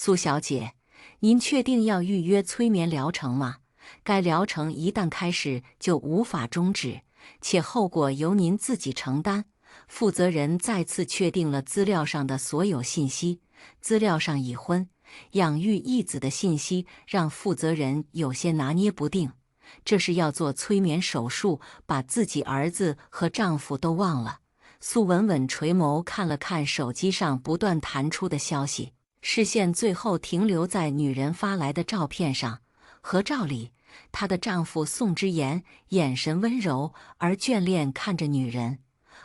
苏小姐，您确定要预约催眠疗程吗？该疗程一旦开始就无法终止，且后果由您自己承担。负责人再次确定了资料上的所有信息。资料上已婚、养育一子的信息让负责人有些拿捏不定。这是要做催眠手术，把自己儿子和丈夫都忘了。苏文文垂眸看了看手机上不断弹出的消息，视线最后停留在女人发来的照片上。合照里，她的丈夫宋之言眼神温柔而眷恋看着女人，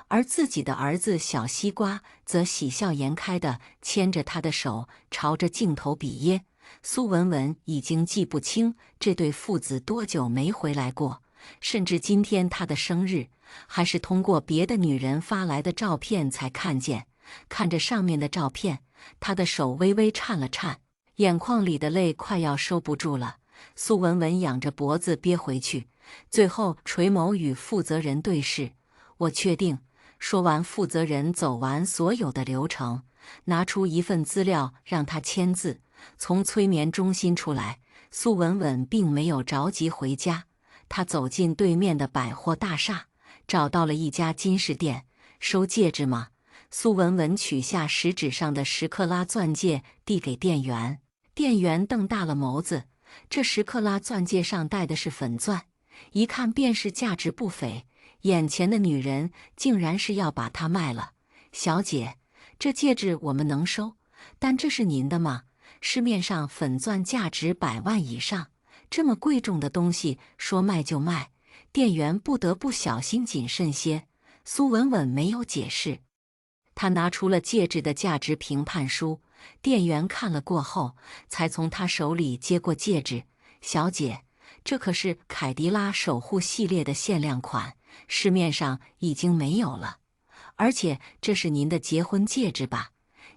而自己的儿子小西瓜则喜笑颜开地牵着她的手，朝着镜头比耶。苏文文已经记不清这对父子多久没回来过，甚至今天他的生日，还是通过别的女人发来的照片才看见。看着上面的照片，他的手微微颤了颤，眼眶里的泪快要收不住了。苏文文仰着脖子憋回去，最后垂眸与负责人对视。我确定。说完，负责人走完所有的流程，拿出一份资料让他签字。从催眠中心出来，苏文文并没有着急回家。她走进对面的百货大厦，找到了一家金饰店。收戒指吗？苏文文取下食指上的10克拉钻戒，递给店员。店员瞪大了眸子，这10克拉钻戒上戴的是粉钻，一看便是价值不菲。眼前的女人竟然是要把它卖了。小姐，这戒指我们能收，但这是您的吗？市面上粉钻价值100万以上，这么贵重的东西说卖就卖，店员不得不小心谨慎些。苏文文没有解释，她拿出了戒指的价值评判书，店员看了过后，才从她手里接过戒指。小姐，这可是凯迪拉守护系列的限量款，市面上已经没有了。而且这是您的结婚戒指吧？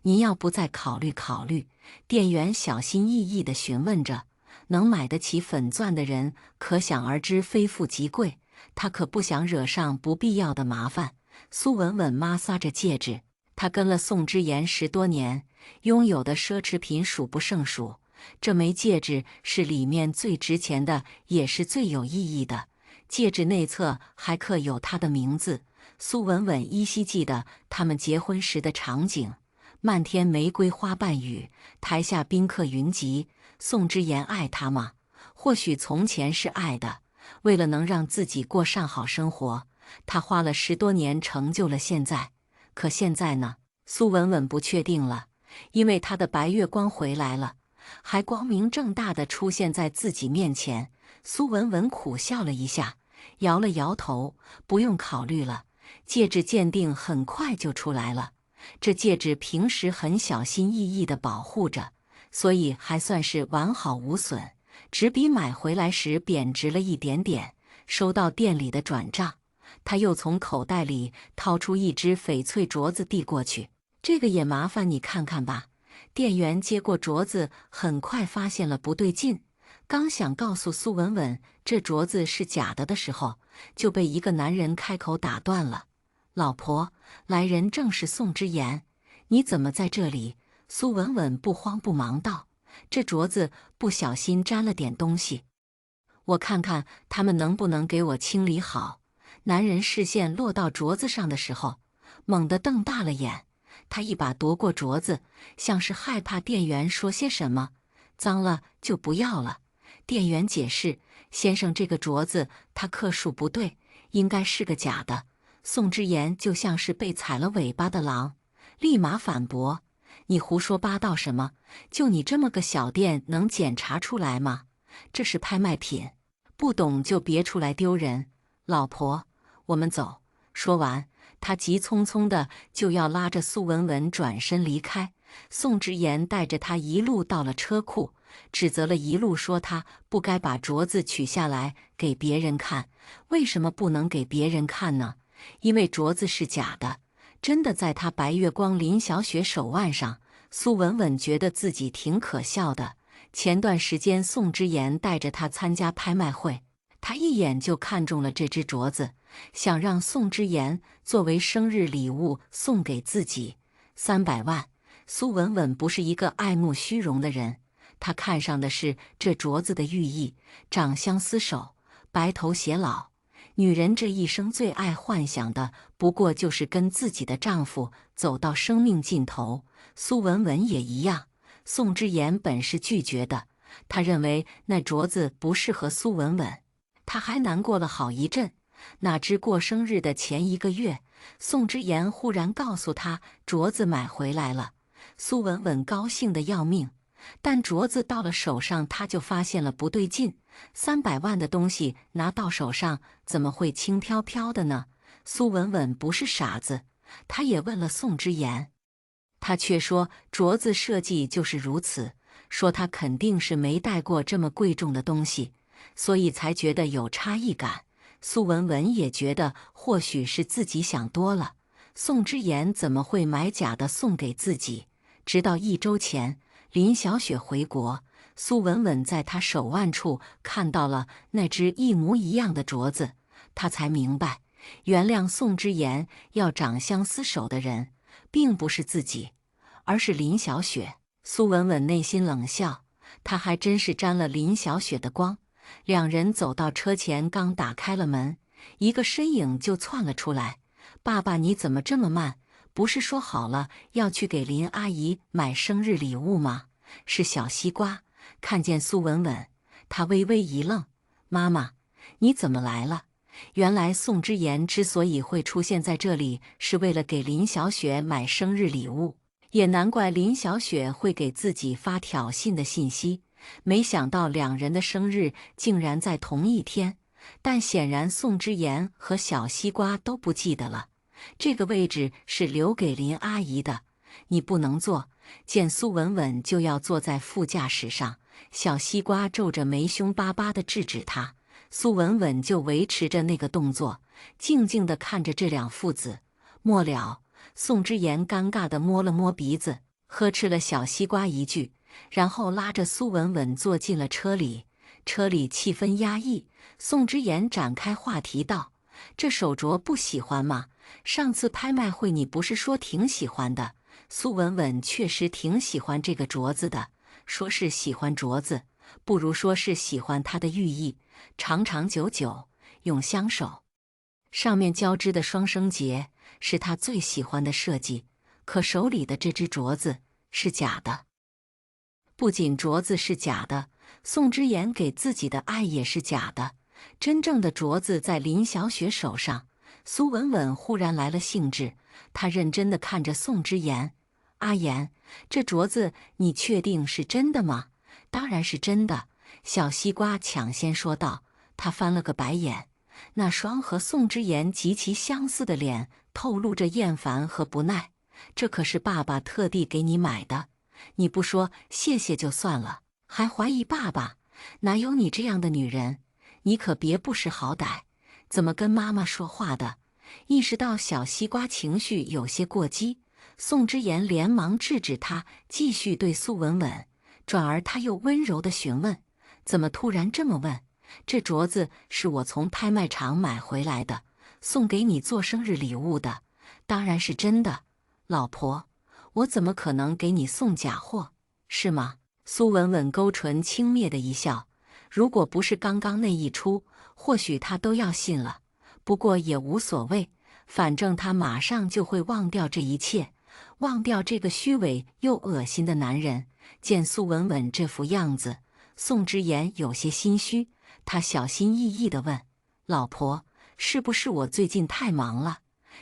您要不再考虑考虑？店员小心翼翼地询问着。能买得起粉钻的人，可想而知非富即贵。他可不想惹上不必要的麻烦。苏文文摩挲着戒指，她跟了宋之言10多年，拥有的奢侈品数不胜数。这枚戒指是里面最值钱的，也是最有意义的。戒指内侧还刻有他的名字。苏文文依稀记得他们结婚时的场景：漫天玫瑰花瓣雨，台下宾客云集。宋之言爱她吗？或许从前是爱的。为了能让自己过上好生活，他花了10多年成就了现在。可现在呢？苏文文不确定了，因为她的白月光回来了，还光明正大地出现在自己面前。苏文文苦笑了一下，摇了摇头，不用考虑了。戒指鉴定很快就出来了，这戒指平时很小心翼翼地保护着，所以还算是完好无损，只比买回来时贬值了一点点。收到店里的转账，他又从口袋里掏出一只翡翠镯子递过去。这个也麻烦你看看吧。店员接过镯子，很快发现了不对劲，刚想告诉苏文文这镯子是假的时候，就被一个男人开口打断了。老婆，来人正是宋之言，你怎么在这里？苏文文不慌不忙道，这镯子不小心沾了点东西，我看看他们能不能给我清理好。男人视线落到镯子上的时候，猛地瞪大了眼，他一把夺过镯子，像是害怕店员说些什么。脏了就不要了。店员解释，先生，这个镯子它克数不对，应该是个假的。宋之言就像是被踩了尾巴的狼，立马反驳，你胡说八道什么？就你这么个小店能检查出来吗？这是拍卖品，不懂就别出来丢人。老婆，我们走。说完，他急匆匆的就要拉着苏文文转身离开。宋之言带着他一路到了车库，指责了一路，说他不该把镯子取下来给别人看。为什么不能给别人看呢？因为镯子是假的，真的在她白月光林小雪手腕上。苏文文觉得自己挺可笑的。前段时间宋之言带着她参加拍卖会，她一眼就看中了这只镯子，想让宋之言作为生日礼物送给自己。300万。苏文文不是一个爱慕虚荣的人，她看上的是这镯子的寓意，长相厮守，白头偕老。女人这一生最爱幻想的，不过就是跟自己的丈夫走到生命尽头。苏文文也一样。宋之言本是拒绝的，他认为那镯子不适合苏文文，他还难过了好一阵。哪知过生日的前1个月，宋之言忽然告诉他镯子买回来了。苏文文高兴得要命，但镯子到了手上，他就发现了不对劲。300万的东西拿到手上，怎么会轻飘飘的呢？苏文文不是傻子，他也问了宋之言，他却说镯子设计就是如此，说他肯定是没戴过这么贵重的东西，所以才觉得有差异感。苏文文也觉得或许是自己想多了，宋之言怎么会买假的送给自己？直到1周前，林小雪回国，苏文文在她手腕处看到了那只一模一样的镯子，她才明白，原谅宋之言要长相厮守的人，并不是自己，而是林小雪。苏文文内心冷笑，她还真是沾了林小雪的光。两人走到车前，刚打开了门，一个身影就窜了出来。爸爸，你怎么这么慢？不是说好了要去给林阿姨买生日礼物吗？是小西瓜。看见苏文文，他微微一愣，妈妈，你怎么来了？原来宋之言之所以会出现在这里，是为了给林小雪买生日礼物。也难怪林小雪会给自己发挑衅的信息，没想到两人的生日竟然在同一天。但显然宋之言和小西瓜都不记得了，这个位置是留给林阿姨的，你不能坐。见苏文文就要坐在副驾驶上，小西瓜皱着眉，凶巴巴地制止他。苏文文就维持着那个动作，静静地看着这两父子。末了，宋之言尴尬地摸了摸鼻子，呵斥了小西瓜一句，然后拉着苏文文坐进了车里。车里气氛压抑，宋之言展开话题道：“这手镯不喜欢吗？上次拍卖会你不是说挺喜欢的？”苏文文确实挺喜欢这个镯子的，说是喜欢镯子，不如说是喜欢它的寓意，长长久久，永相守。上面交织的双生结是他最喜欢的设计，可手里的这只镯子是假的。不仅镯子是假的，宋之言给自己的爱也是假的。真正的镯子在林小雪手上。苏文文忽然来了兴致，她认真地看着宋之言：“阿言，这镯子你确定是真的吗？”“当然是真的。”小西瓜抢先说道。他翻了个白眼，那双和宋之言极其相似的脸透露着厌烦和不耐。“这可是爸爸特地给你买的，你不说谢谢就算了，还怀疑爸爸？哪有你这样的女人？你可别不识好歹，怎么跟妈妈说话的？”意识到小西瓜情绪有些过激，宋之言连忙制止他，继续对苏文文。转而他又温柔地询问：“怎么突然这么问？这镯子是我从拍卖场买回来的，送给你做生日礼物的，当然是真的。老婆，我怎么可能给你送假货，是吗？”苏文文勾唇轻蔑的一笑，如果不是刚刚那一出，或许他都要信了。不过也无所谓，反正他马上就会忘掉这一切，忘掉这个虚伪又恶心的男人。见苏文文这副样子，宋之言有些心虚，他小心翼翼地问：“老婆，是不是我最近太忙了，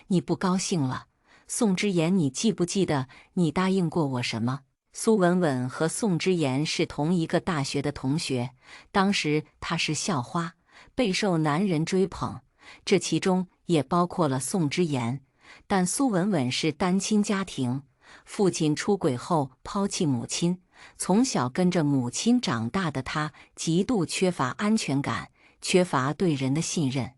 你不高兴了？”“宋之言，你记不记得你答应过我什么？”苏文文和宋之言是同一个大学的同学，当时她是校花，备受男人追捧。这其中也包括了宋之言，但苏文文是单亲家庭，父亲出轨后抛弃母亲，从小跟着母亲长大的她极度缺乏安全感，缺乏对人的信任，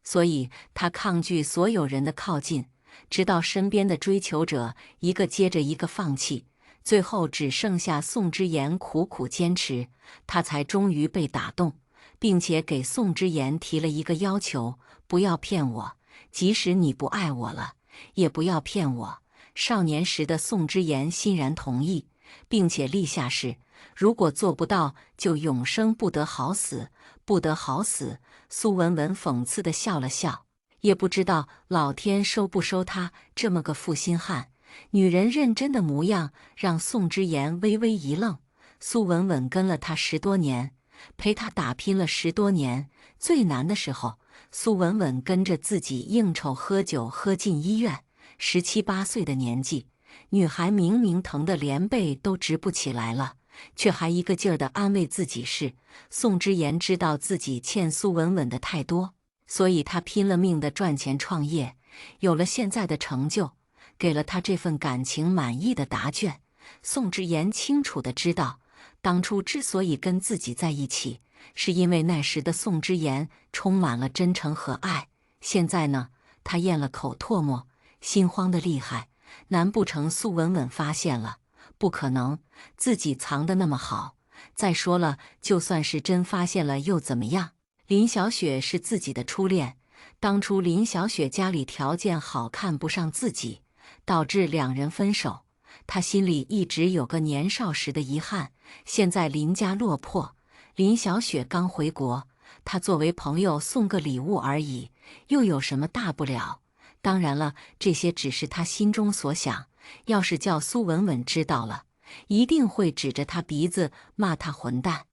所以她抗拒所有人的靠近，直到身边的追求者一个接着一个放弃，最后只剩下宋之言苦苦坚持，她才终于被打动。并且给宋之言提了一个要求：不要骗我，即使你不爱我了，也不要骗我。少年时的宋之言欣然同意，并且立下誓，如果做不到，就永生不得好死，不得好死。苏文文讽刺地笑了笑，也不知道老天收不收他这么个负心汉。女人认真的模样让宋之言微微一愣。苏文文跟了他10多年，陪他打拼了10多年，最难的时候，苏文文跟着自己应酬喝酒，喝进医院。17、18岁的年纪，女孩明明疼得连背都直不起来了，却还一个劲儿地安慰自己是宋之言知道自己欠苏文文的太多，所以他拼了命地赚钱创业，有了现在的成就，给了他这份感情满意的答卷。宋之言清楚地知道，当初之所以跟自己在一起，是因为那时的宋之言充满了真诚和爱。现在呢，他咽了口唾沫，心慌得厉害。难不成苏文文发现了？不可能，自己藏得那么好。再说了，就算是真发现了又怎么样？林小雪是自己的初恋，当初林小雪家里条件好，看不上自己，导致2人分手。他心里一直有个年少时的遗憾。现在林家落魄，林小雪刚回国，他作为朋友送个礼物而已，又有什么大不了？当然了，这些只是他心中所想。要是叫苏文文知道了，一定会指着他鼻子骂他混蛋。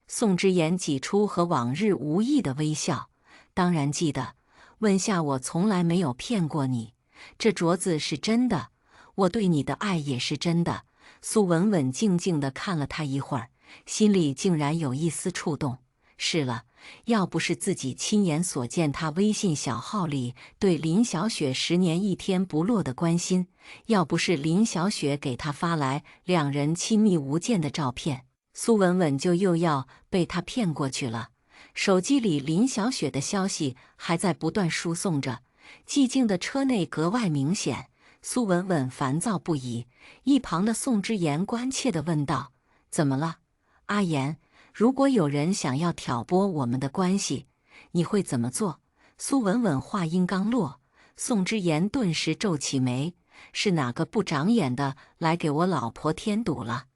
宋之言挤出和往日无异的微笑，当然记得，问下我从来没有骗过你，这镯子是真的，我对你的爱也是真的。苏文文静静地看了他一会儿，心里竟然有一丝触动。是了，要不是自己亲眼所见他微信小号里对林小雪10年1天不落的关心，要不是林小雪给他发来2人亲密无间的照片，苏文文就又要被他骗过去了。手机里林小雪的消息还在不断输送着，寂静的车内格外明显。苏文文烦躁不已，一旁的宋之言关切地问道：“怎么了，阿言？如果有人想要挑拨我们的关系，你会怎么做？”苏文文话音刚落，宋之言顿时皱起眉：“是哪个不长眼的来给我老婆添堵了？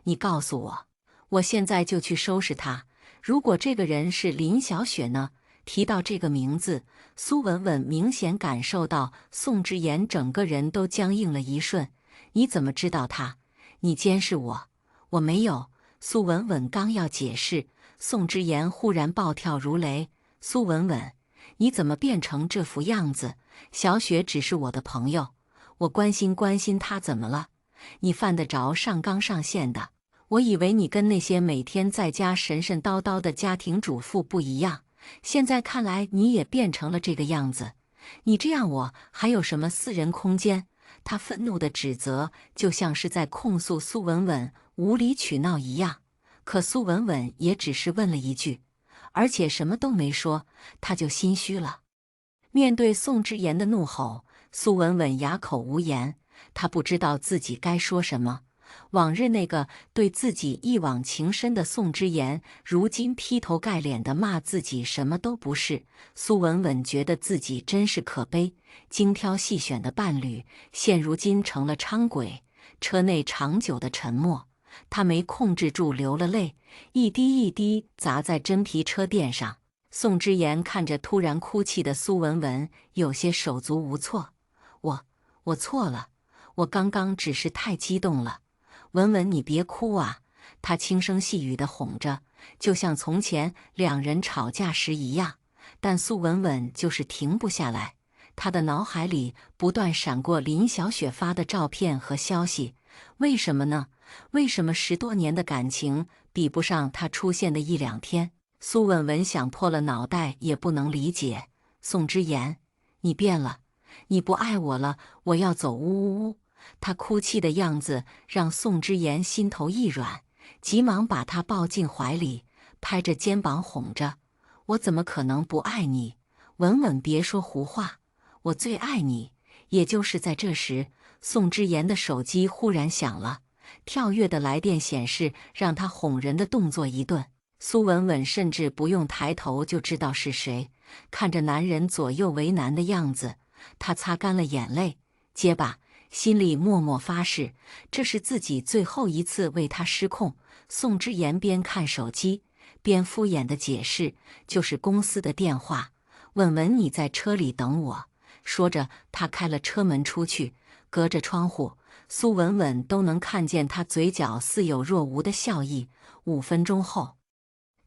你告诉我，我现在就去收拾他。如果这个人是林小雪呢？”提到这个名字，苏文文明显感受到宋之言整个人都僵硬了一瞬。“你怎么知道他？你监视我？”“我没有。”苏文文刚要解释，宋之言忽然暴跳如雷：“苏文文，你怎么变成这副样子？小雪只是我的朋友，我关心关心她怎么了？你犯得着上纲上线的？我以为你跟那些每天在家神神叨叨的家庭主妇不一样，现在看来你也变成了这个样子。你这样我还有什么私人空间？”他愤怒的指责就像是在控诉苏文文无理取闹一样，可苏文文也只是问了一句，而且什么都没说，他就心虚了。面对宋之言的怒吼，苏文文哑口无言，他不知道自己该说什么。往日那个对自己一往情深的宋之言，如今劈头盖脸地骂自己什么都不是。苏文文觉得自己真是可悲，精挑细选的伴侣，现如今成了伥鬼。车内长久的沉默，他没控制住流了泪，一滴一滴砸在真皮车垫上。宋之言看着突然哭泣的苏文文，有些手足无措。我错了，我刚刚只是太激动了。文文，你别哭啊！”他轻声细语地哄着，就像从前2人吵架时一样。但苏文文就是停不下来，他的脑海里不断闪过林小雪发的照片和消息。为什么呢？为什么10多年的感情比不上他出现的1、2天？苏文文想破了脑袋也不能理解。宋之言，你变了，你不爱我了，我要走！呜呜呜！他哭泣的样子让宋之言心头一软，急忙把他抱进怀里，拍着肩膀哄着：“我怎么可能不爱你？文文，别说胡话，我最爱你。”也就是在这时，宋之言的手机忽然响了，跳跃的来电显示让他哄人的动作一顿。苏文文甚至不用抬头就知道是谁。看着男人左右为难的样子，她擦干了眼泪：“接吧，心里默默发誓，这是自己最后一次为他失控。宋之言边看手机边敷衍的解释：“就是公司的电话，文文你在车里等我。”说着，他开了车门出去，隔着窗户，苏文文都能看见他嘴角似有若无的笑意。5分钟后，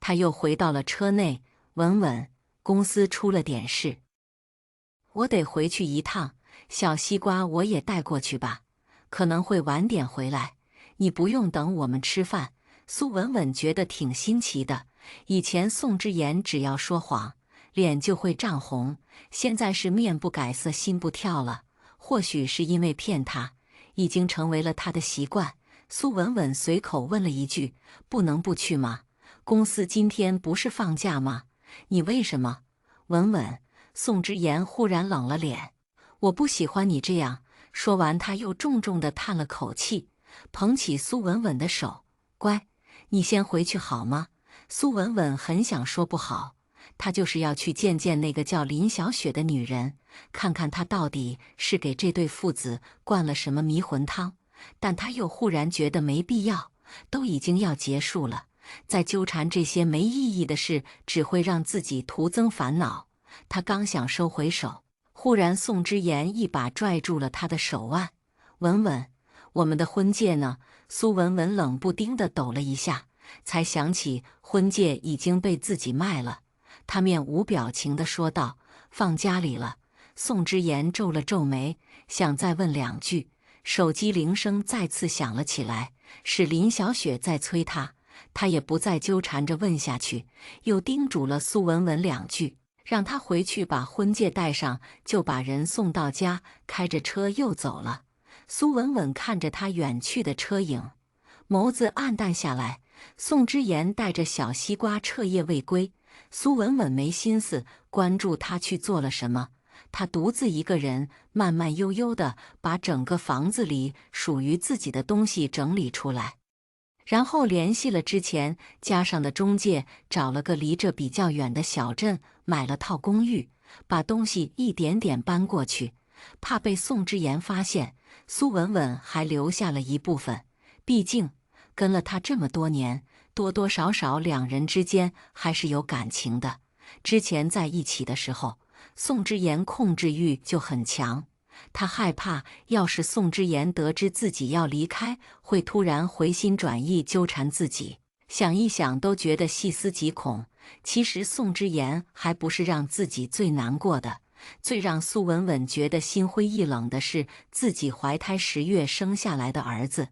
他又回到了车内：“文文，公司出了点事，我得回去一趟。小西瓜我也带过去吧，可能会晚点回来，你不用等我们吃饭。”苏文文觉得挺新奇的，以前宋之言只要说谎，脸就会涨红，现在是面不改色心不跳了。或许是因为骗他，已经成为了他的习惯。苏文文随口问了一句：“不能不去吗？公司今天不是放假吗？你为什么？”文文，宋之言忽然冷了脸：“我不喜欢你这样。”说完，他又重重地叹了口气，捧起苏文文的手：“乖，你先回去好吗？”苏文文很想说不好，她就是要去见见那个叫林小雪的女人，看看她到底是给这对父子灌了什么迷魂汤。但她又忽然觉得没必要，都已经要结束了，再纠缠这些没意义的事，只会让自己徒增烦恼。她刚想收回手，忽然宋之言一把拽住了她的手腕：“文文，我们的婚戒呢？”苏文文冷不丁地抖了一下，才想起婚戒已经被自己卖了。她面无表情地说道：“放家里了。”宋之言皱了皱眉，想再问2句。手机铃声再次响了起来，是林小雪在催他。他也不再纠缠着问下去，又叮嘱了苏文文2句，让他回去把婚戒带上，就把人送到家，开着车又走了。苏文文看着他远去的车影，眸子暗淡下来。宋之言带着小西瓜彻夜未归，苏文文没心思关注他去做了什么。他独自一个人慢慢悠悠地把整个房子里属于自己的东西整理出来，然后联系了之前加上的中介，找了个离这比较远的小镇，买了套公寓，把东西一点点搬过去。怕被宋之言发现，苏文文还留下了一部分，毕竟跟了他这么多年，多多少少2人之间还是有感情的。之前在一起的时候，宋之言控制欲就很强，他害怕要是宋之言得知自己要离开，会突然回心转意纠缠自己。想一想都觉得细思极恐。其实宋之言还不是让自己最难过的，最让苏文文觉得心灰意冷的是自己怀胎10月生下来的儿子，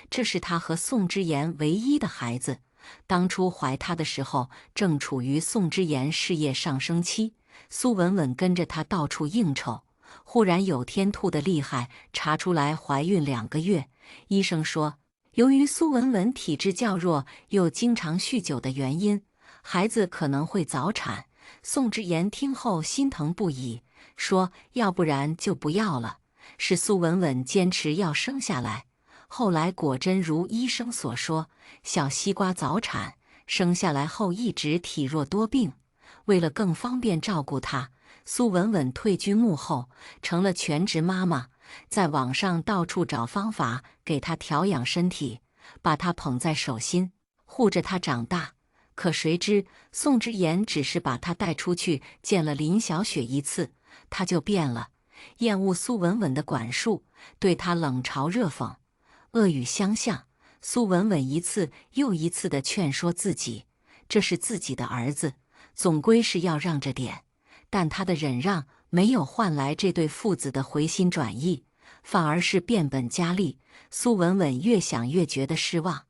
这是他和宋之言唯一的孩子。当初怀他的时候，正处于宋之言事业上升期，苏文文跟着他到处应酬，忽然有天吐得厉害，查出来怀孕2个月。医生说，由于苏文文体质较弱，又经常酗酒的原因，孩子可能会早产。宋之言听后心疼不已，说要不然就不要了。是苏文文坚持要生下来。后来果真如医生所说，小西瓜早产，生下来后一直体弱多病。为了更方便照顾他，苏文文退居幕后，成了全职妈妈，在网上到处找方法给他调养身体，把他捧在手心，护着他长大。可谁知宋之言只是把他带出去见了林小雪1次，他就变了，厌恶苏文文的管束，对他冷嘲热讽，恶语相向。苏文文一次又一次地劝说自己，这是自己的儿子，总归是要让着点。但他的忍让没有换来这对父子的回心转意，反而是变本加厉。苏文文越想越觉得失望，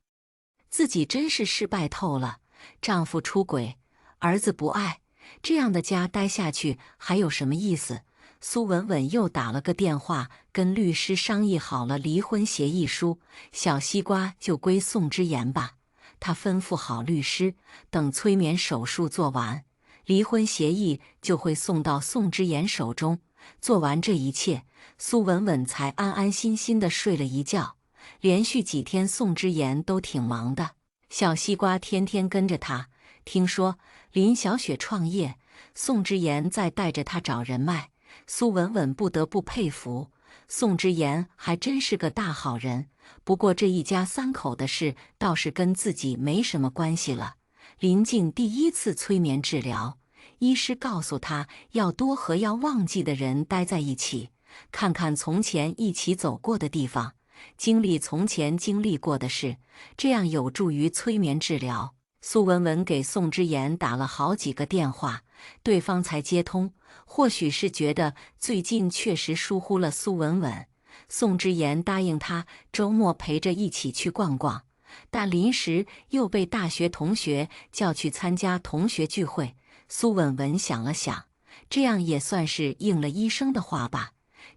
自己真是失败透了。丈夫出轨，儿子不爱，这样的家待下去还有什么意思？苏文文又打了个电话，跟律师商议好了离婚协议书，小西瓜就归宋之言吧。他吩咐好律师，等催眠手术做完，离婚协议就会送到宋之言手中。做完这一切，苏文文才安安心心地睡了一觉。连续几天宋之言都挺忙的，小西瓜天天跟着他。听说林小雪创业，宋之言在带着他找人脉，苏文文不得不佩服。宋之言还真是个大好人，不过这一家三口的事倒是跟自己没什么关系了。临近第一次催眠治疗，医师告诉他要多和要忘记的人待在一起，看看从前一起走过的地方，经历从前经历过的事，这样有助于催眠治疗。苏文文给宋之言打了好几个电话，对方才接通。或许是觉得最近确实疏忽了苏文文，宋之言答应他周末陪着一起去逛逛，但临时又被大学同学叫去参加同学聚会。苏文文想了想，这样也算是应了医生的话吧。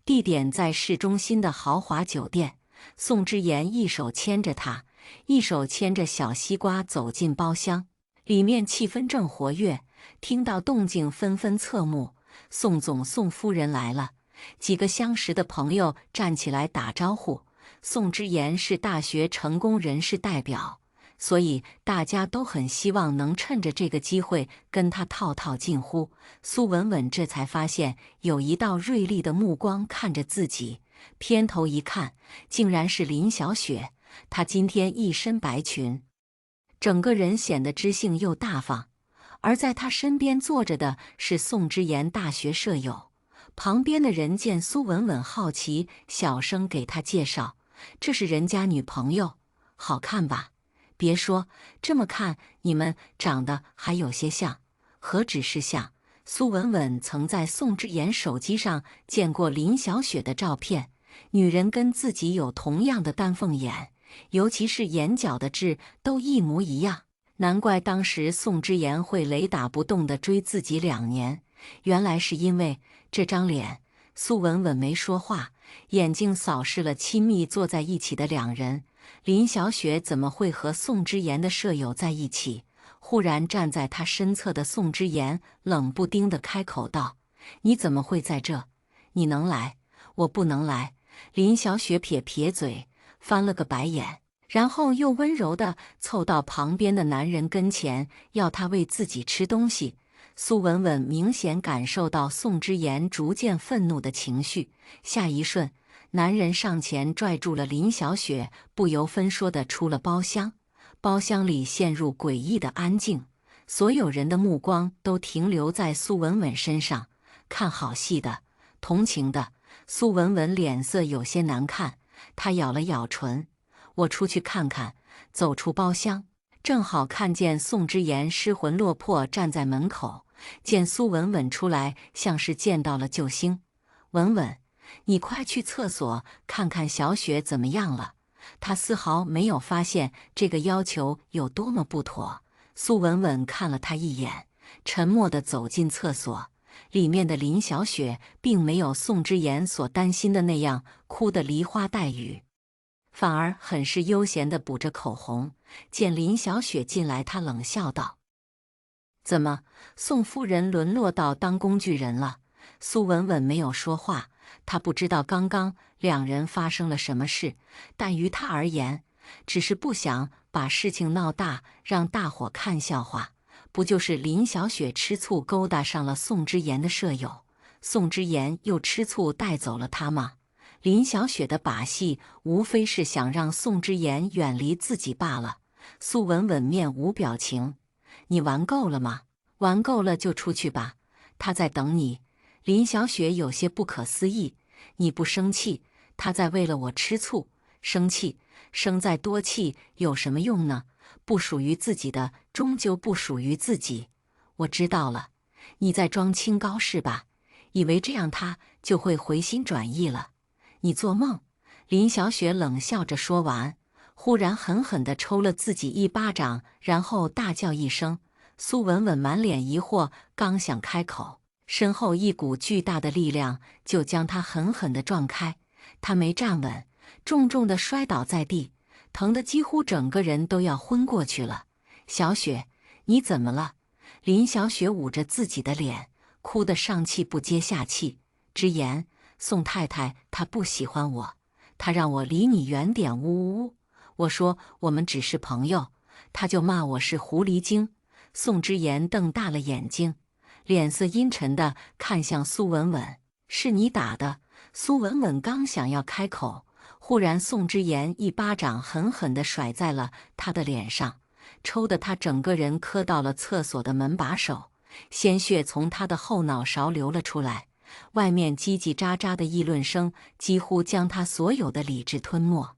地点在市中心的豪华酒店，宋之言一手牵着她，一手牵着小西瓜走进包厢，里面气氛正活跃，听到动静纷纷侧目。宋总、宋夫人来了，几个相识的朋友站起来打招呼。宋之言是大学成功人士代表，所以大家都很希望能趁着这个机会跟他套套近乎。苏文文这才发现有一道锐利的目光看着自己，偏头一看，竟然是林小雪。她今天一身白裙，整个人显得知性又大方。而在他身边坐着的是宋之言大学舍友。旁边的人见苏文文好奇，小声给他介绍：“这是人家女朋友，好看吧？别说，这么看你们长得还有些像。”何止是像，苏文文曾在宋之言手机上见过林小雪的照片，女人跟自己有同样的丹凤眼，尤其是眼角的痣都一模一样。难怪当时宋之言会雷打不动地追自己2年，原来是因为这张脸。苏文文没说话，眼睛扫视了亲密坐在一起的两人。林小雪怎么会和宋之言的舍友在一起？忽然站在他身侧的宋之言冷不丁地开口道：“你怎么会在这？你能来，我不能来。”林小雪撇撇嘴，翻了个白眼。然后又温柔地凑到旁边的男人跟前，要他喂自己吃东西。苏文文明显感受到宋之言逐渐愤怒的情绪，下一瞬，男人上前拽住了林小雪，不由分说地出了包厢。包厢里陷入诡异的安静，所有人的目光都停留在苏文文身上，看好戏的，同情的。苏文文脸色有些难看，她咬了咬唇。我出去看看。走出包厢，正好看见宋之言失魂落魄站在门口，见苏文文出来，像是见到了救星。文文，你快去厕所看看小雪怎么样了。他丝毫没有发现这个要求有多么不妥。苏文文看了他一眼，沉默地走进厕所。里面的林小雪并没有宋之言所担心的那样哭得梨花带雨，反而很是悠闲地补着口红。见林小雪进来，她冷笑道：“怎么，宋夫人沦落到当工具人了？”苏文文没有说话，她不知道刚刚两人发生了什么事，但于她而言，只是不想把事情闹大，让大伙看笑话。不就是林小雪吃醋勾搭上了宋之言的舍友，宋之言又吃醋带走了她吗？林小雪的把戏无非是想让宋之言远离自己罢了。苏文文面无表情：“你玩够了吗？玩够了就出去吧，他在等你。”林小雪有些不可思议：“你不生气，他在为了我吃醋？生气，生再多气有什么用呢？不属于自己的，终究不属于自己。我知道了，你在装清高是吧？以为这样他就会回心转意了。你做梦！”林小雪冷笑着说完，忽然狠狠地抽了自己一巴掌，然后大叫一声。苏文文满脸疑惑，刚想开口，身后一股巨大的力量就将她狠狠地撞开。她没站稳，重重地摔倒在地，疼得几乎整个人都要昏过去了。“小雪，你怎么了？”林小雪捂着自己的脸，哭得上气不接下气，直言：“宋太太她不喜欢我，她让我离你远点。”呜呜呜！我说我们只是朋友，她就骂我是狐狸精。宋之言瞪大了眼睛，脸色阴沉地看向苏文文：“是你打的？”苏文文刚想要开口，忽然宋之言一巴掌狠狠地甩在了他的脸上，抽得他整个人磕到了厕所的门把手，鲜血从他的后脑勺流了出来。外面叽叽喳喳的议论声几乎将他所有的理智吞没。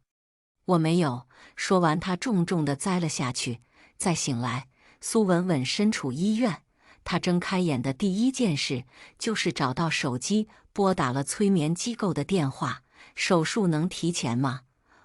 我没有。说完，他重重地栽了下去。再醒来，苏文文身处医院。他睁开眼的第一件事就是找到手机，拨打了催眠机构的电话。手术能提前吗？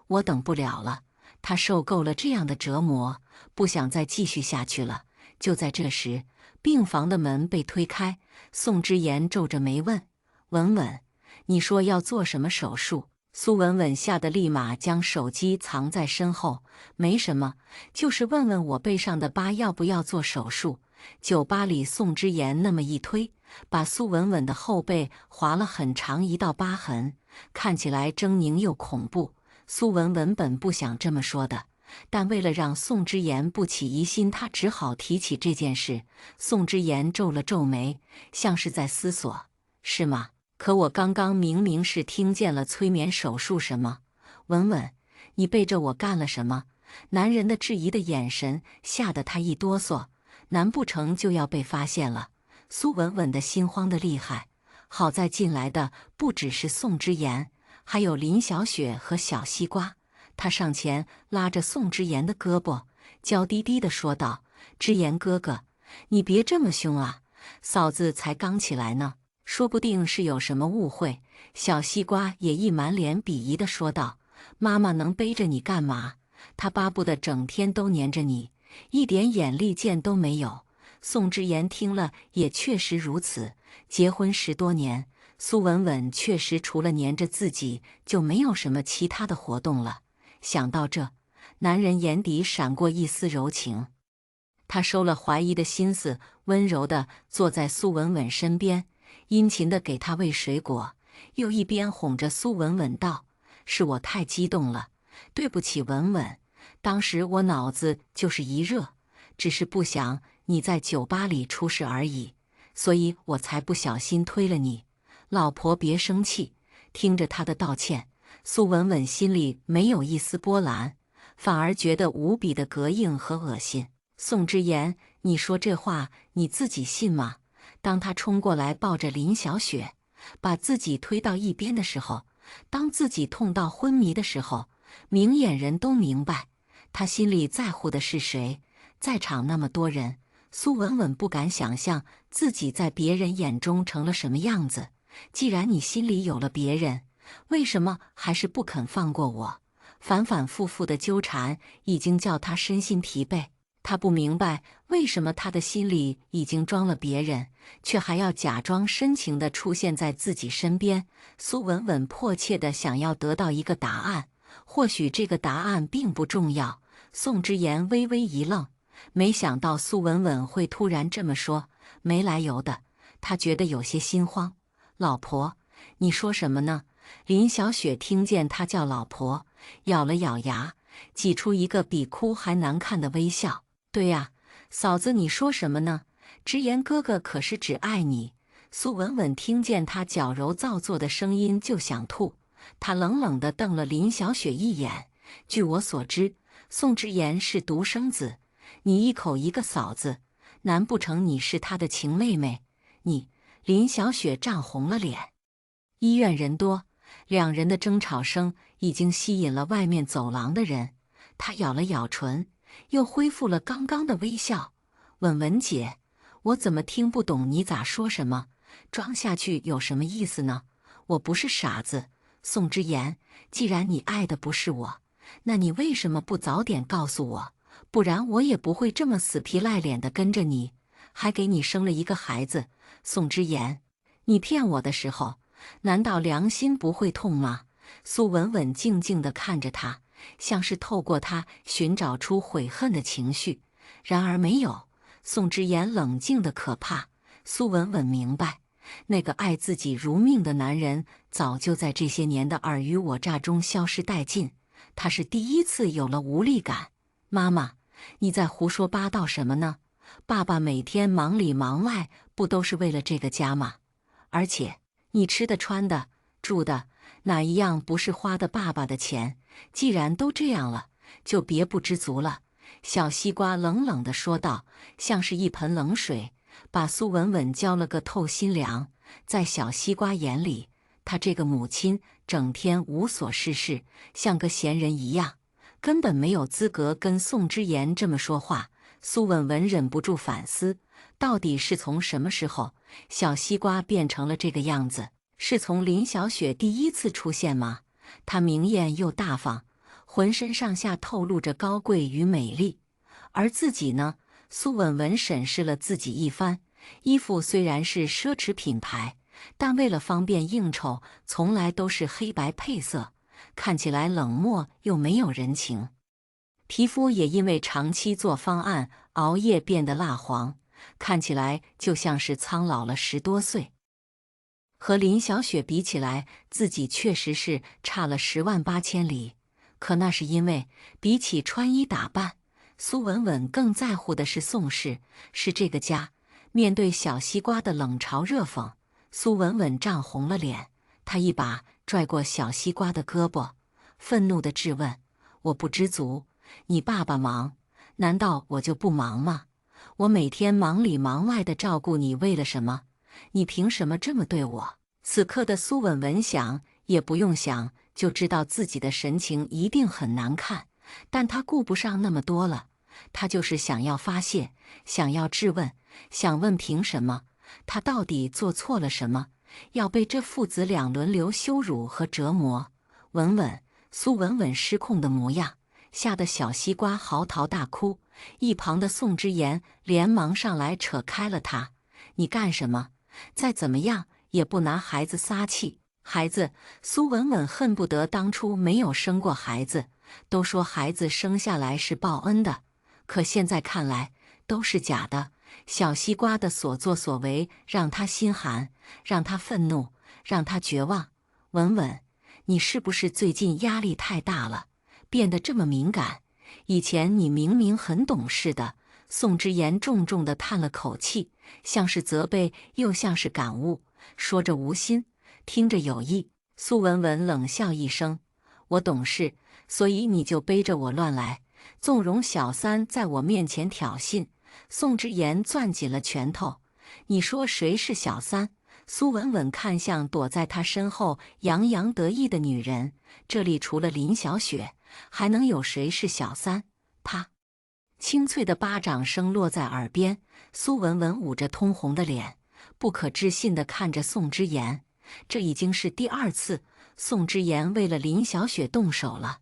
我等不了了。他受够了这样的折磨，不想再继续下去了。就在这时，病房的门被推开，宋之言皱着眉问：“文文，你说要做什么手术？”苏文文吓得立马将手机藏在身后：“没什么，就是问问我背上的疤要不要做手术。”酒吧里，宋之言那么一推，把苏文文的后背划了很长一道疤痕，看起来狰狞又恐怖。苏文文本不想这么说的，但为了让宋之言不起疑心，他只好提起这件事。宋之言皱了皱眉，像是在思索：“是吗？可我刚刚明明是听见了催眠手术什么？文文，你背着我干了什么？”男人的质疑的眼神吓得他一哆嗦，难不成就要被发现了？苏文文的心慌得厉害。好在进来的不只是宋之言，还有林小雪和小西瓜。他上前拉着宋之言的胳膊，娇滴滴地说道：“之言哥哥，你别这么凶啊，嫂子才刚起来呢，说不定是有什么误会。”小西瓜也一满脸鄙夷地说道：“妈妈能背着你干嘛？她巴不得整天都黏着你，一点眼力见都没有。”宋之言听了也确实如此，结婚10多年，苏文文确实除了黏着自己就没有什么其他的活动了。想到这，男人眼底闪过一丝柔情，他收了怀疑的心思，温柔地坐在苏文文身边，殷勤地给她喂水果，又一边哄着苏文文道：“是我太激动了，对不起文文，当时我脑子就是一热，只是不想你在酒吧里出事而已，所以我才不小心推了你。老婆别生气。”听着他的道歉，苏文文心里没有一丝波澜，反而觉得无比的膈应和恶心。宋之言，你说这话你自己信吗？当他冲过来抱着林小雪，把自己推到一边的时候，当自己痛到昏迷的时候，明眼人都明白他心里在乎的是谁。在场那么多人，苏文文不敢想象自己在别人眼中成了什么样子。既然你心里有了别人，为什么还是不肯放过我？反反复复的纠缠已经叫他身心疲惫。他不明白为什么他的心里已经装了别人，却还要假装深情地出现在自己身边。苏文文迫切地想要得到一个答案，或许这个答案并不重要。宋之言微微一愣，没想到苏文文会突然这么说，没来由的，他觉得有些心慌。老婆，你说什么呢？林小雪听见他叫老婆，咬了咬牙，挤出一个比哭还难看的微笑。对呀，嫂子，你说什么呢？之言哥哥可是只爱你。苏文文听见他矫揉造作的声音就想吐，他冷冷地瞪了林小雪一眼。据我所知，宋之言是独生子，你一口一个嫂子，难不成你是他的情妹妹？你……林小雪涨红了脸。医院人多，两人的争吵声已经吸引了外面走廊的人。她咬了咬唇，又恢复了刚刚的微笑。文文姐，我怎么听不懂你咋说什么？装下去有什么意思呢？我不是傻子，宋之言，既然你爱的不是我，那你为什么不早点告诉我？不然我也不会这么死皮赖脸的跟着你，还给你生了一个孩子。宋之言，你骗我的时候，难道良心不会痛吗？苏文文静静地看着他，像是透过他寻找出悔恨的情绪，然而没有。宋之言冷静的可怕。苏文文明白，那个爱自己如命的男人早就在这些年的尔虞我诈中消失殆尽。他是第一次有了无力感。妈妈，你在胡说八道什么呢？爸爸每天忙里忙外，不都是为了这个家吗？而且你吃的穿的住的，哪一样不是花的爸爸的钱？既然都这样了，就别不知足了。小西瓜冷冷地说道，像是一盆冷水，把苏文文浇了个透心凉。在小西瓜眼里，她这个母亲整天无所事事，像个闲人一样，根本没有资格跟宋之言这么说话。苏文文忍不住反思，到底是从什么时候，小西瓜变成了这个样子？是从林小雪第一次出现吗？她明艳又大方，浑身上下透露着高贵与美丽。而自己呢？苏文文审视了自己一番，衣服虽然是奢侈品牌，但为了方便应酬，从来都是黑白配色，看起来冷漠又没有人情。皮肤也因为长期做方案熬夜变得蜡黄，看起来就像是苍老了10多岁。和林小雪比起来，自己确实是差了108000里。可那是因为，比起穿衣打扮，苏文文更在乎的是宋氏，是这个家。面对小西瓜的冷嘲热讽，苏文文涨红了脸，她一把拽过小西瓜的胳膊，愤怒地质问：“我不知足，你爸爸忙，难道我就不忙吗？我每天忙里忙外的照顾你，为了什么？你凭什么这么对我？”此刻的苏文文想也不用想，就知道自己的神情一定很难看，但她顾不上那么多了，她就是想要发泄，想要质问，想问凭什么？她到底做错了什么？要被这父子俩轮流羞辱和折磨？文文，苏文文失控的模样，吓得小西瓜嚎啕大哭。一旁的宋之言连忙上来扯开了他：“你干什么？再怎么样也不拿孩子撒气。”孩子，苏文文恨不得当初没有生过孩子。都说孩子生下来是报恩的，可现在看来都是假的。小西瓜的所作所为让他心寒，让他愤怒，让他绝望。文文，你是不是最近压力太大了，变得这么敏感？以前你明明很懂事的。宋之言重重地叹了口气，像是责备，又像是感悟，说着无心，听着有意。苏文文冷笑一声：“我懂事，所以你就背着我乱来，纵容小三在我面前挑衅。”宋之言攥紧了拳头：“你说谁是小三？”苏文文看向躲在他身后洋洋得意的女人，这里除了林小雪，还能有谁是小三？他。清脆的巴掌声落在耳边，苏文文捂着通红的脸，不可置信地看着宋之言。这已经是第2次宋之言为了林小雪动手了。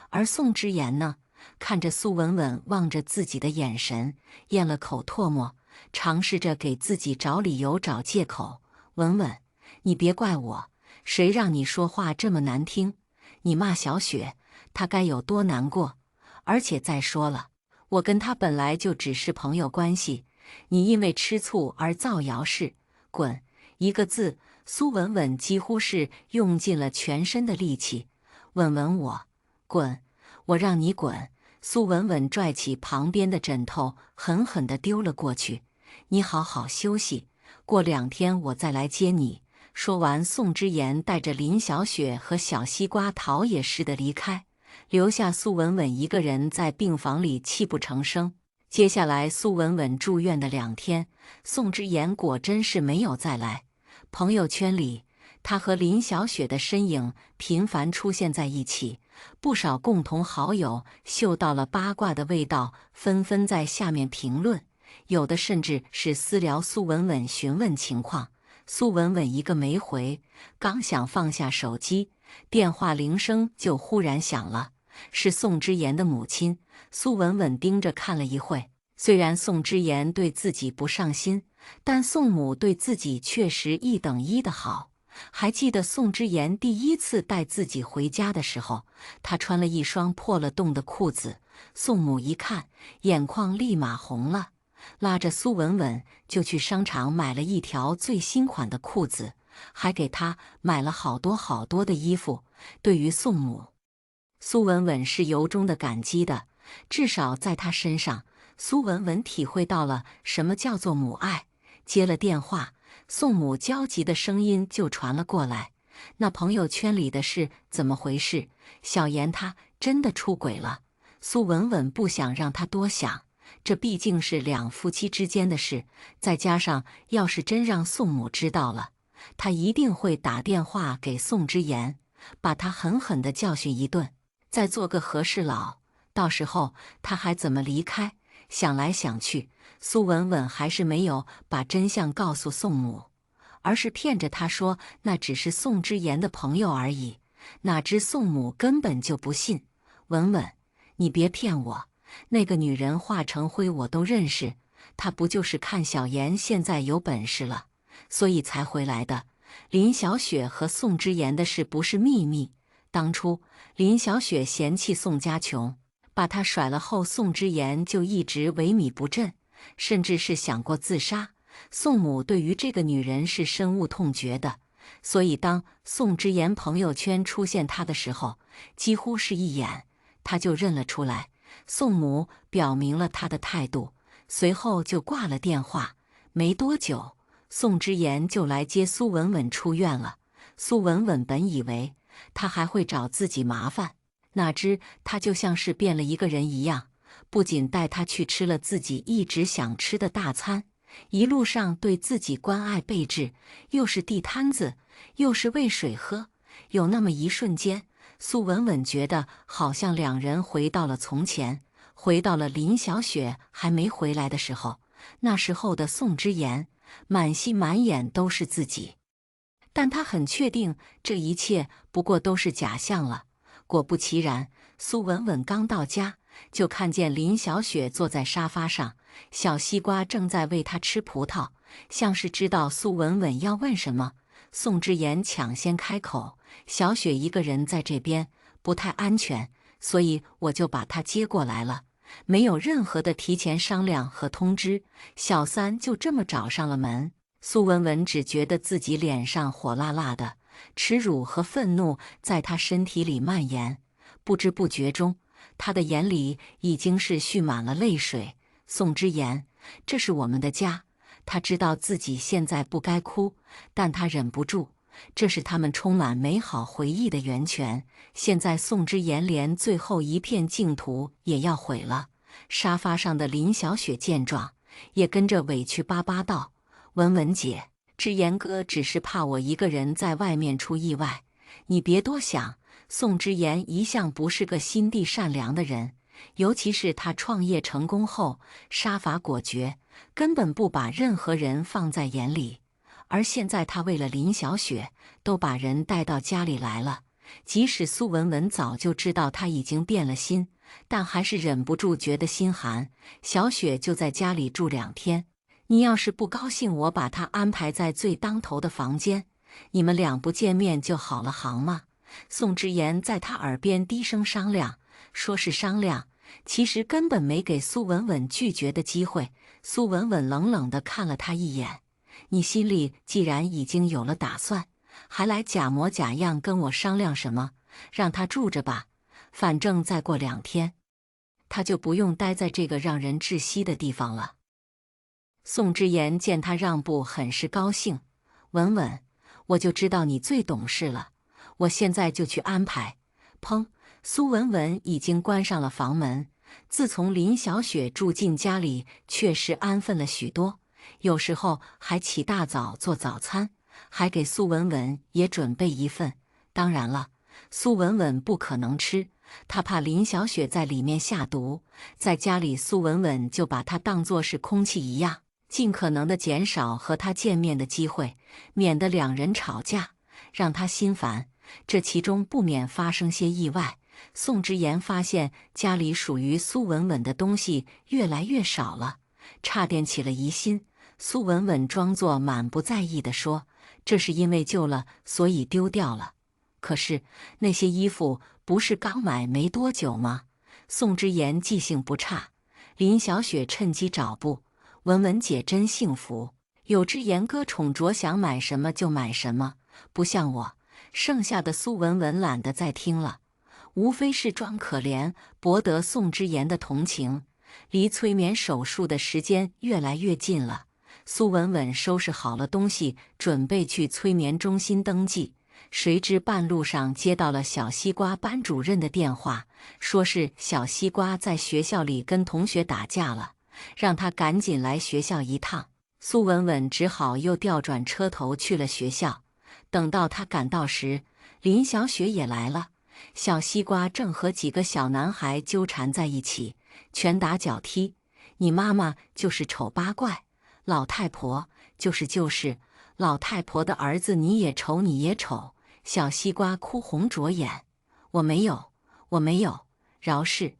而宋之言呢，看着苏文文望着自己的眼神，咽了口唾沫，尝试着给自己找理由找借口：“文文，你别怪我，谁让你说话这么难听？你骂小雪，她该有多难过？而且再说了，我跟她本来就只是朋友关系，你因为吃醋而造谣是？滚！”一个字，苏文文几乎是用尽了全身的力气。文文我，滚！我让你滚！苏文文拽起旁边的枕头，狠狠地丢了过去。你好好休息，过2天我再来接你。说完，宋之言带着林小雪和小西瓜逃也似的离开，留下苏文文一个人在病房里泣不成声。接下来，苏文文住院的2天，宋之言果真是没有再来。朋友圈里，他和林小雪的身影频繁出现在一起，不少共同好友嗅到了八卦的味道，纷纷在下面评论，有的甚至是私聊苏文文询问情况。苏文文一个没回，刚想放下手机，电话铃声就忽然响了，是宋之言的母亲。苏文文盯着看了一会，虽然宋之言对自己不上心，但宋母对自己确实1等1的好。还记得宋之言第1次带自己回家的时候，他穿了一双破了洞的裤子，宋母一看，眼眶立马红了，拉着苏文文就去商场买了一条最新款的裤子，还给他买了好多好多的衣服。对于宋母，苏文文是由衷的感激的，至少在他身上，苏文文体会到了什么叫做母爱。接了电话，宋母焦急的声音就传了过来：“那朋友圈里的事怎么回事？小妍她真的出轨了？苏文文不想让他多想，这毕竟是两夫妻之间的事，再加上要是真让宋母知道了，他一定会打电话给宋之言，把他狠狠地教训一顿，再做个和事佬。到时候他还怎么离开？想来想去，苏文文还是没有把真相告诉宋母，而是骗着他说那只是宋之言的朋友而已。哪知宋母根本就不信。文文，你别骗我，那个女人华成辉我都认识，她不就是看小妍现在有本事了，所以才回来的。林小雪和宋之言的事不是秘密，当初林小雪嫌弃宋家穷，把他甩了后，宋之言就一直萎靡不振，甚至是想过自杀。宋母对于这个女人是深恶痛绝的，所以当宋之言朋友圈出现她的时候，几乎是一眼他就认了出来。宋母表明了他的态度，随后就挂了电话。没多久，宋之言就来接苏文文出院了。苏文文本以为他还会找自己麻烦，哪知他就像是变了一个人一样，不仅带他去吃了自己一直想吃的大餐，一路上对自己关爱备至，又是地摊子，又是喂水喝。有那么一瞬间，苏文文觉得好像两人回到了从前，回到了林小雪还没回来的时候。那时候的宋之言满心满眼都是自己，但他很确定这一切不过都是假象了。果不其然，苏文文刚到家，就看见林小雪坐在沙发上，小西瓜正在喂她吃葡萄，像是知道苏文文要问什么。宋之言抢先开口：“小雪一个人在这边不太安全，所以我就把她接过来了，没有任何的提前商量和通知，小三就这么找上了门。”苏文文只觉得自己脸上火辣辣的，耻辱和愤怒在她身体里蔓延，不知不觉中，她的眼里已经是蓄满了泪水。宋之言，这是我们的家。他知道自己现在不该哭，但他忍不住。这是他们充满美好回忆的源泉。现在宋之言连最后一片净土也要毁了。沙发上的林小雪见状，也跟着委屈巴巴道：“文文姐，之言哥只是怕我一个人在外面出意外，你别多想。”宋之言一向不是个心地善良的人，尤其是他创业成功后，杀伐果决，根本不把任何人放在眼里。而现在他为了林小雪，都把人带到家里来了。即使苏文文早就知道他已经变了心，但还是忍不住觉得心寒。小雪就在家里住2天，你要是不高兴，我把她安排在最当头的房间，你们俩不见面就好了，好吗？宋之言在他耳边低声商量，说是商量，其实根本没给苏文文拒绝的机会。苏文文冷冷地看了他一眼：“你心里既然已经有了打算，还来假模假样跟我商量什么？让他住着吧，反正再过2天，他就不用待在这个让人窒息的地方了。”宋之言见他让步，很是高兴：“文文，我就知道你最懂事了，我现在就去安排。”砰！苏文文已经关上了房门。自从林小雪住进家里，确实安分了许多。有时候还起大早做早餐，还给苏文文也准备一份。当然了，苏文文不可能吃，她怕林小雪在里面下毒。在家里，苏文文就把她当作是空气一样，尽可能的减少和她见面的机会，免得两人吵架，让她心烦。这其中不免发生些意外。宋之言发现家里属于苏文文的东西越来越少了，差点起了疑心。苏文文装作满不在意地说：“这是因为旧了，所以丢掉了。”可是那些衣服不是刚买没多久吗？宋之言记性不差。林小雪趁机找补：“文文姐真幸福，有之言哥宠着，想买什么就买什么，不像我。”剩下的苏文文懒得再听了，无非是装可怜，博得宋之言的同情。离催眠手术的时间越来越近了，苏文文收拾好了东西，准备去催眠中心登记。谁知半路上接到了小西瓜班主任的电话，说是小西瓜在学校里跟同学打架了，让他赶紧来学校一趟。苏文文只好又调转车头去了学校。等到他赶到时，林小雪也来了。小西瓜正和几个小男孩纠缠在一起，拳打脚踢。你妈妈就是丑八怪，老太婆就是，老太婆的儿子你也丑你也丑。小西瓜哭红着眼，我没有，我没有，饶是。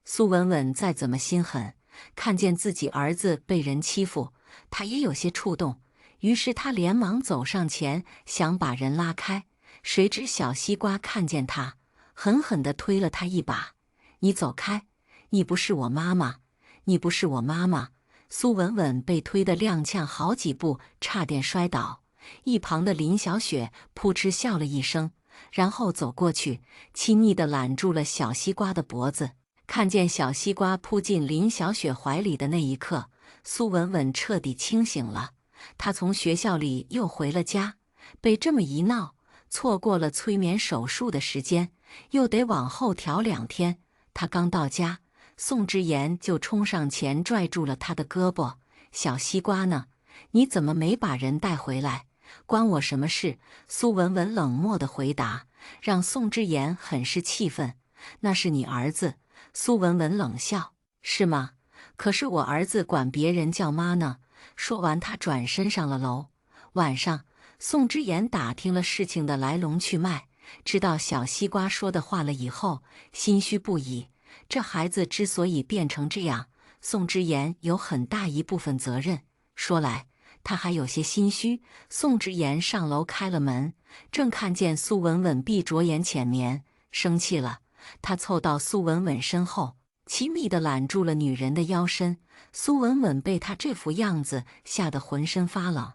苏文文再怎么心狠，看见自己儿子被人欺负，他也有些触动。于是他连忙走上前，想把人拉开。谁知小西瓜看见他，狠狠地推了他一把：“你走开！你不是我妈妈，你不是我妈妈！”苏文文被推得踉跄好几步，差点摔倒。一旁的林小雪扑哧笑了一声，然后走过去，亲昵地揽住了小西瓜的脖子。看见小西瓜扑进林小雪怀里的那一刻，苏文文彻底清醒了。她从学校里又回了家，被这么一闹，错过了催眠手术的时间，又得往后调2天。她刚到家，宋之言就冲上前拽住了她的胳膊：“小西瓜呢？你怎么没把人带回来？关我什么事？”苏文文冷漠的回答，让宋之言很是气愤：“那是你儿子。”苏文文冷笑：“是吗？可是我儿子管别人叫妈呢。”说完，他转身上了楼。晚上，宋之言打听了事情的来龙去脉，知道小西瓜说的话了以后，心虚不已。这孩子之所以变成这样，宋之言有很大一部分责任。说来，他还有些心虚。宋之言上楼开了门，正看见苏文文闭着眼浅眠，生气了。他凑到苏文文身后，亲密地揽住了女人的腰身。苏文文被他这副样子吓得浑身发冷。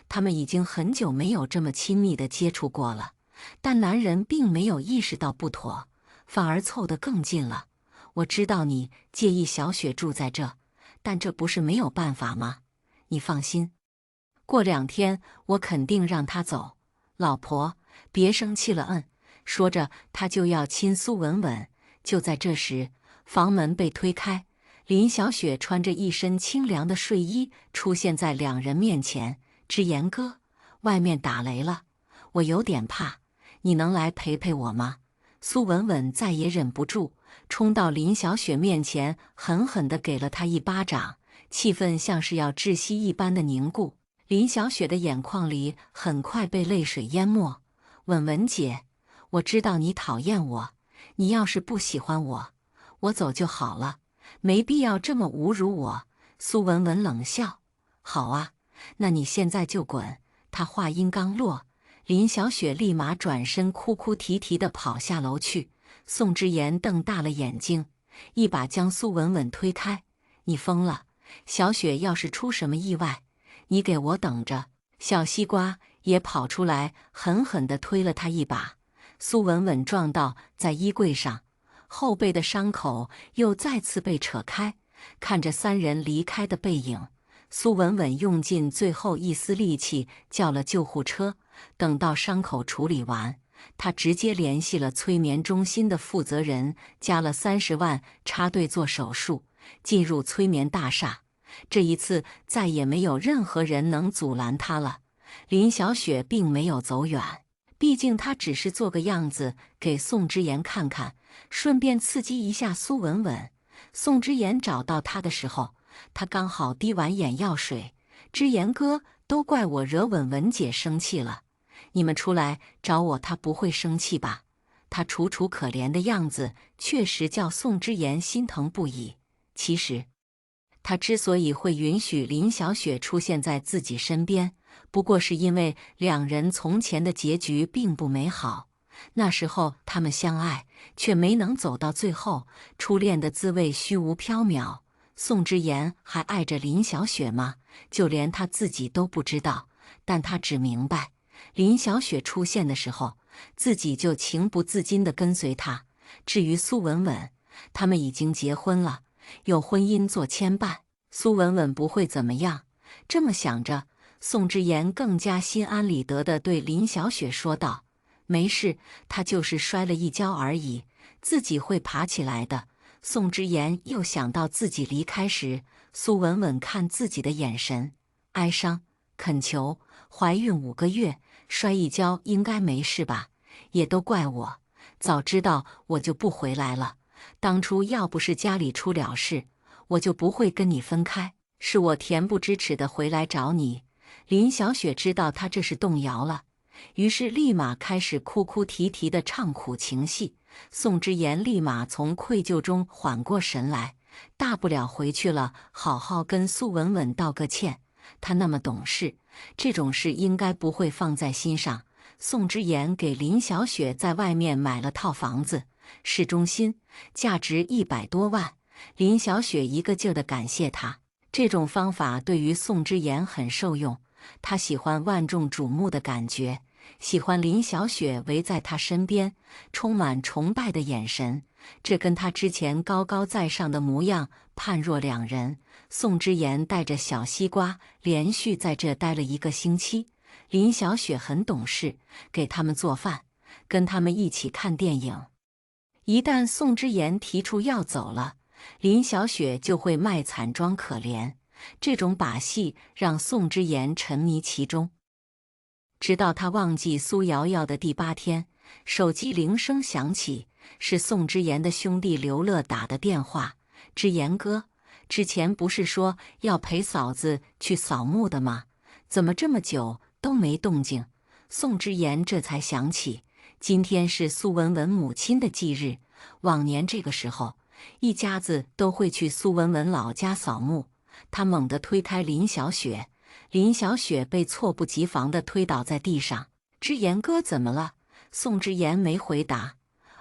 他们已经很久没有这么亲密地接触过了，但男人并没有意识到不妥，反而凑得更近了。我知道你介意小雪住在这，但这不是没有办法吗？你放心，过2天我肯定让她走。老婆，别生气了。说着，他就要亲苏文文。就在这时，房门被推开，林小雪穿着一身清凉的睡衣出现在2人面前。之言哥，外面打雷了，我有点怕，你能来陪陪我吗？苏文文再也忍不住，冲到林小雪面前，狠狠地给了她一巴掌，气氛像是要窒息一般的凝固。林小雪的眼眶里很快被泪水淹没。文文姐，我知道你讨厌我，你要是不喜欢我，我走就好了，没必要这么侮辱我。苏文文冷笑：“好啊，那你现在就滚！”她话音刚落，林小雪立马转身哭哭啼啼地跑下楼去。宋之言瞪大了眼睛，一把将苏文文推开：“你疯了！小雪要是出什么意外，你给我等着！”小西瓜也跑出来，狠狠地推了他一把。苏文文撞到在衣柜上，后背的伤口又再次被扯开。看着3人离开的背影，苏文文用尽最后一丝力气叫了救护车。等到伤口处理完，他直接联系了催眠中心的负责人，加了30万插队做手术，进入催眠大厦。这一次再也没有任何人能阻拦他了。林小雪并没有走远，毕竟她只是做个样子给宋之言看看，顺便刺激一下苏文文。宋之言找到他的时候，他刚好滴完眼药水。之言哥，都怪我惹文文姐生气了，你们出来找我，她不会生气吧？他楚楚可怜的样子确实叫宋之言心疼不已。其实他之所以会允许林小雪出现在自己身边，不过是因为2人从前的结局并不美好。那时候他们相爱，却没能走到最后，初恋的滋味虚无缥缈。宋之言还爱着林小雪吗？就连他自己都不知道，但他只明白，林小雪出现的时候，自己就情不自禁地跟随她。至于苏文文，他们已经结婚了，有婚姻做牵绊，苏文文不会怎么样。这么想着，宋之言更加心安理得地对林小雪说道：“没事，他就是摔了一跤而已，自己会爬起来的。宋之言又想到自己离开时，苏文文看自己的眼神，哀伤、恳求。怀孕5个月，摔一跤应该没事吧？也都怪我，早知道我就不回来了。当初要不是家里出了事，我就不会跟你分开。是我恬不知耻的回来找你。林小雪知道他这是动摇了，于是立马开始哭哭啼啼的唱苦情戏。宋之言立马从愧疚中缓过神来，大不了回去了，好好跟苏文文道个歉。他那么懂事，这种事应该不会放在心上。宋之言给林小雪在外面买了套房子，市中心，价值100多万。林小雪一个劲儿地感谢他，这种方法对于宋之言很受用。他喜欢万众瞩目的感觉，喜欢林小雪围在他身边，充满崇拜的眼神，这跟他之前高高在上的模样判若两人。宋之言带着小西瓜连续在这待了1个星期。林小雪很懂事，给他们做饭，跟他们一起看电影。一旦宋之言提出要走了，林小雪就会卖惨装可怜。这种把戏让宋之言沉迷其中，直到他忘记苏瑶瑶的第8天，手机铃声响起，是宋之言的兄弟刘乐打的电话。之言哥，之前不是说要陪嫂子去扫墓的吗？怎么这么久都没动静？宋之言这才想起，今天是苏文文母亲的忌日，往年这个时候，一家子都会去苏文文老家扫墓。他猛地推开林小雪，林小雪被猝不及防地推倒在地上。之言哥怎么了？宋之言没回答，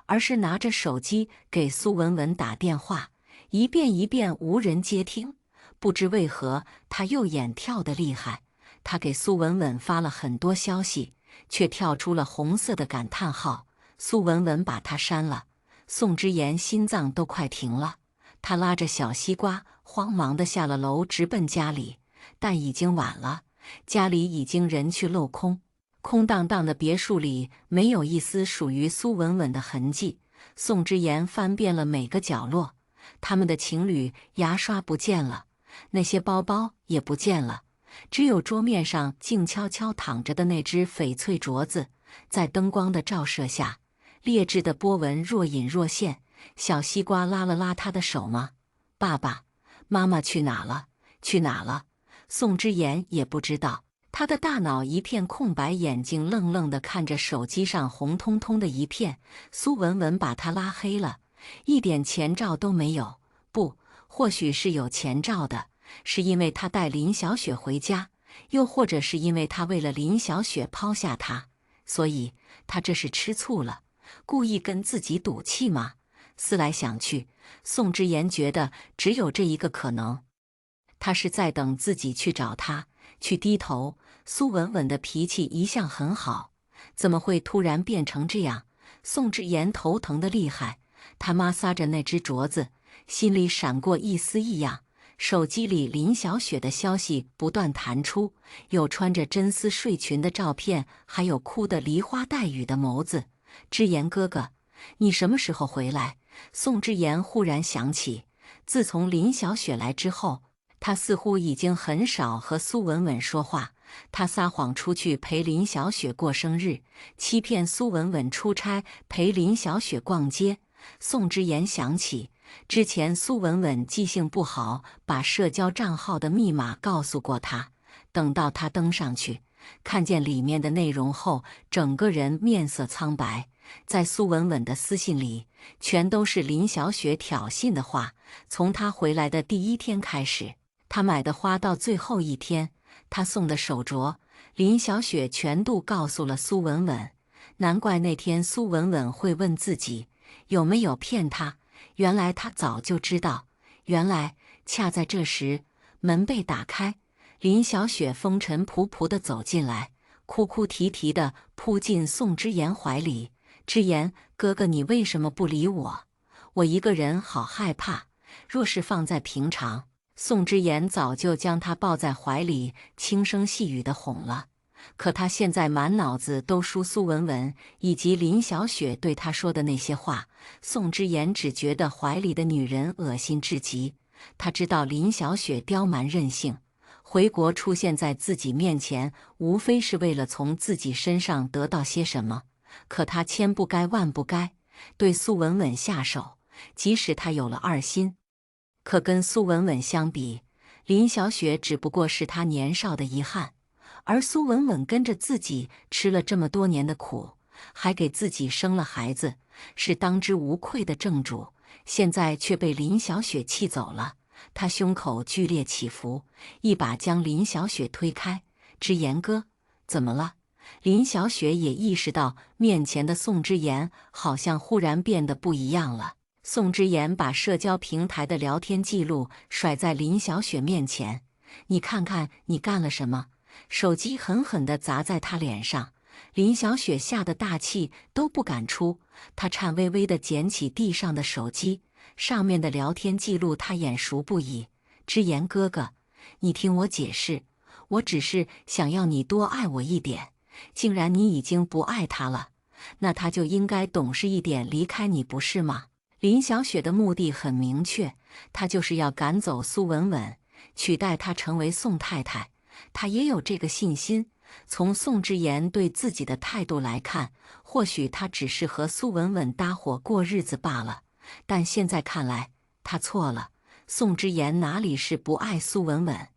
而是拿着手机给苏文文打电话，一遍一遍无人接听。不知为何，他右眼跳得厉害。他给苏文文发了很多消息，却跳出了红色的感叹号。苏文文把他删了。宋之言心脏都快停了，他拉着小西瓜慌忙地下了楼，直奔家里。但已经晚了，家里已经人去楼空，空荡荡的别墅里没有一丝属于苏文文的痕迹。宋之言翻遍了每个角落，他们的情侣牙刷不见了，那些包包也不见了，只有桌面上静悄悄躺着的那只翡翠镯子，在灯光的照射下，劣质的波纹若隐若现。小西瓜拉了拉他的手吗？爸爸妈妈去哪了？去哪了？宋之言也不知道，他的大脑一片空白，眼睛愣愣地看着手机上红彤彤的一片。苏文文把他拉黑了，一点前兆都没有。不，或许是有前兆的，是因为他带林小雪回家，又或者是因为他为了林小雪抛下他，所以他这是吃醋了，故意跟自己赌气吗？思来想去，宋之言觉得只有这一个可能。他是在等自己去找他，去低头。苏文文的脾气一向很好，怎么会突然变成这样？宋之言头疼得厉害，他摩挲着那只镯子，心里闪过一丝异样。手机里林小雪的消息不断弹出，有穿着真丝睡裙的照片，还有哭得梨花带雨的眸子。之言哥哥，你什么时候回来？宋之言忽然想起，自从林小雪来之后，他似乎已经很少和苏文文说话。他撒谎出去陪林小雪过生日，欺骗苏文文出差陪林小雪逛街。宋之言想起之前苏文文记性不好，把社交账号的密码告诉过他。等到他登上去，看见里面的内容后，整个人面色苍白。在苏文文的私信里，全都是林小雪挑衅的话。从他回来的第1天开始，他买的花到最后1天，他送的手镯，林小雪全都告诉了苏文文。难怪那天苏文文会问自己有没有骗他，原来他早就知道。原来恰在这时，门被打开，林小雪风尘仆仆地走进来，哭哭啼啼地扑进宋之言怀里。之言哥哥，你为什么不理我？我一个人好害怕。若是放在平常，宋之言早就将他抱在怀里，轻声细语地哄了。可他现在满脑子都输苏文文以及林小雪对他说的那些话。宋之言只觉得怀里的女人恶心至极。他知道林小雪刁蛮任性，回国出现在自己面前，无非是为了从自己身上得到些什么。可他千不该万不该对苏文文下手，即使他有了二心。可跟苏文文相比，林小雪只不过是他年少的遗憾，而苏文文跟着自己吃了这么多年的苦，还给自己生了孩子，是当之无愧的正主，现在却被林小雪气走了。他胸口剧烈起伏，一把将林小雪推开。之言哥，怎么了？林小雪也意识到面前的宋之言好像忽然变得不一样了。宋之言把社交平台的聊天记录甩在林小雪面前，你看看你干了什么？手机狠狠地砸在她脸上。林小雪吓得大气都不敢出，她颤巍巍地捡起地上的手机，上面的聊天记录她眼熟不已。之言哥哥，你听我解释，我只是想要你多爱我一点。既然你已经不爱他了，那他就应该懂事一点，离开你，不是吗？林小雪的目的很明确，她就是要赶走苏文文，取代她成为宋太太。她也有这个信心。从宋之言对自己的态度来看，或许他只是和苏文文搭伙过日子罢了。但现在看来，他错了。宋之言哪里是不爱苏文文？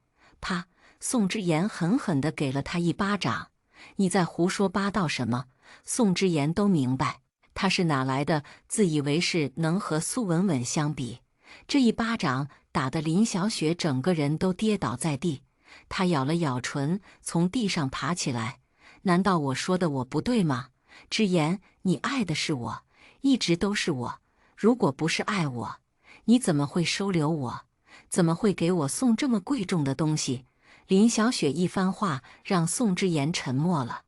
啪！宋之言狠狠地给了他一巴掌。你在胡说八道什么？宋之言都明白，他是哪来的自以为是能和苏文文相比。这一巴掌打得林小雪整个人都跌倒在地。他咬了咬唇，从地上爬起来。难道我说的我不对吗？之言，你爱的是我，一直都是我。如果不是爱我，你怎么会收留我？怎么会给我送这么贵重的东西？林小雪一番话让宋之言沉默了。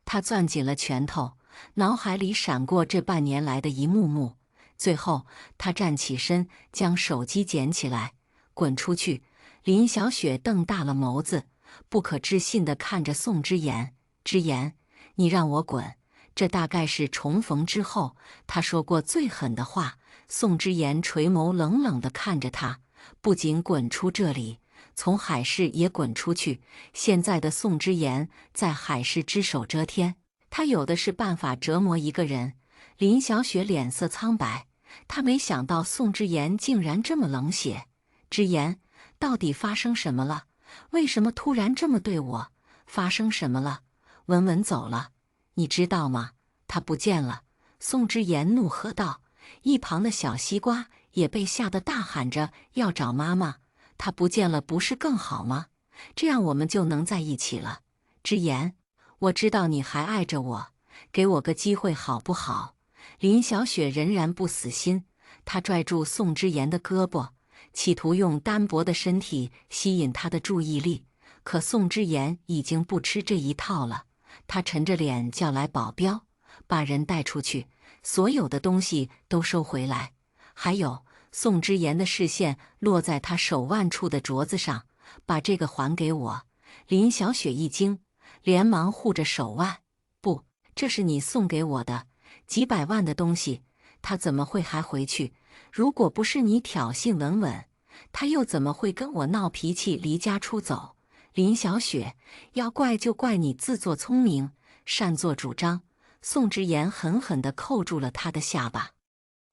他攥紧了拳头，脑海里闪过这半年来的一幕幕。最后，他站起身，将手机捡起来，滚出去。林小雪瞪大了眸子，不可置信地看着宋之言。之言，你让我滚！这大概是重逢之后他说过最狠的话。宋之言垂眸冷冷地看着他，不仅滚出这里，从海市也滚出去。现在的宋之言在海市只手遮天，他有的是办法折磨一个人。林小雪脸色苍白，她没想到宋之言竟然这么冷血。之言，到底发生什么了？为什么突然这么对我？发生什么了？文文走了，你知道吗？她不见了！宋之言怒喝道。一旁的小西瓜也被吓得大喊着要找妈妈。她不见了，不是更好吗？这样我们就能在一起了。之言，我知道你还爱着我，给我个机会好不好？林小雪仍然不死心，她拽住宋之言的胳膊，企图用单薄的身体吸引他的注意力。可宋之言已经不吃这一套了，他沉着脸叫来保镖，把人带出去，所有的东西都收回来。还有，宋之言的视线落在他手腕处的镯子上，把这个还给我。林小雪一惊，连忙护着手腕。不，这是你送给我的，几百万的东西，他怎么会还回去？如果不是你挑衅文文，他又怎么会跟我闹脾气离家出走？林小雪，要怪就怪你自作聪明，擅作主张。宋之言狠狠地扣住了他的下巴，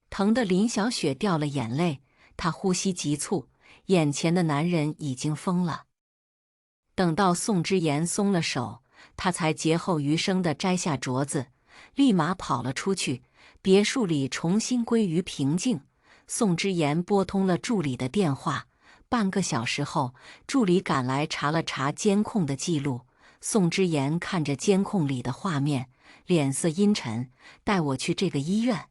疼得林小雪掉了眼泪。她呼吸急促，眼前的男人已经疯了。等到宋之言松了手，他才劫后余生地摘下镯子，立马跑了出去。别墅里重新归于平静。宋之言拨通了助理的电话，半个小时后，助理赶来查了查监控的记录。宋之言看着监控里的画面，脸色阴沉，带我去这个医院。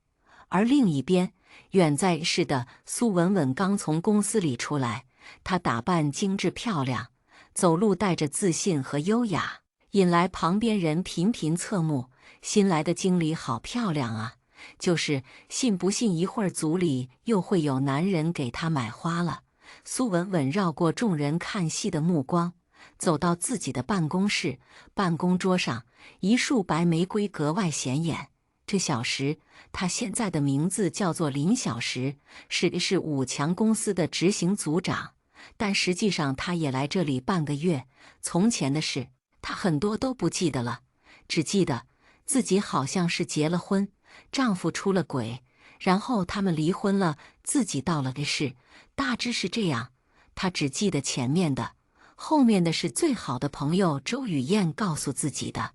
而另一边，远在室的苏文文刚从公司里出来，她打扮精致漂亮，走路带着自信和优雅，引来旁边人频频侧目。新来的经理好漂亮啊！就是信不信一会儿组里又会有男人给她买花了？苏文文绕过众人看戏的目光，走到自己的办公室，办公桌上一束白玫瑰格外显眼。这小石，他现在的名字叫做林小石，是五强公司的执行组长，但实际上他也来这里半个月。从前的事，他很多都不记得了，只记得自己好像是结了婚，丈夫出了轨，然后他们离婚了，自己到了的事，大致是这样。他只记得前面的，后面的是最好的朋友周雨燕告诉自己的。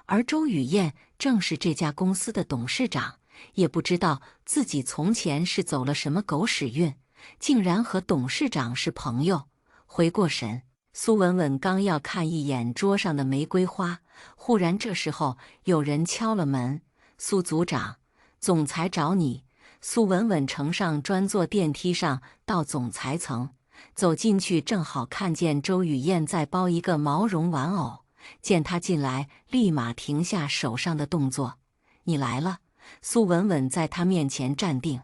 而周雨燕正是这家公司的董事长，也不知道自己从前是走了什么狗屎运，竟然和董事长是朋友。回过神，苏文文刚要看一眼桌上的玫瑰花，忽然这时候有人敲了门：“苏组长，总裁找你。”苏文文乘上专座电梯上到总裁层，走进去正好看见周雨燕在包一个毛绒玩偶。见他进来，立马停下手上的动作。“你来了。”苏文文在他面前站定，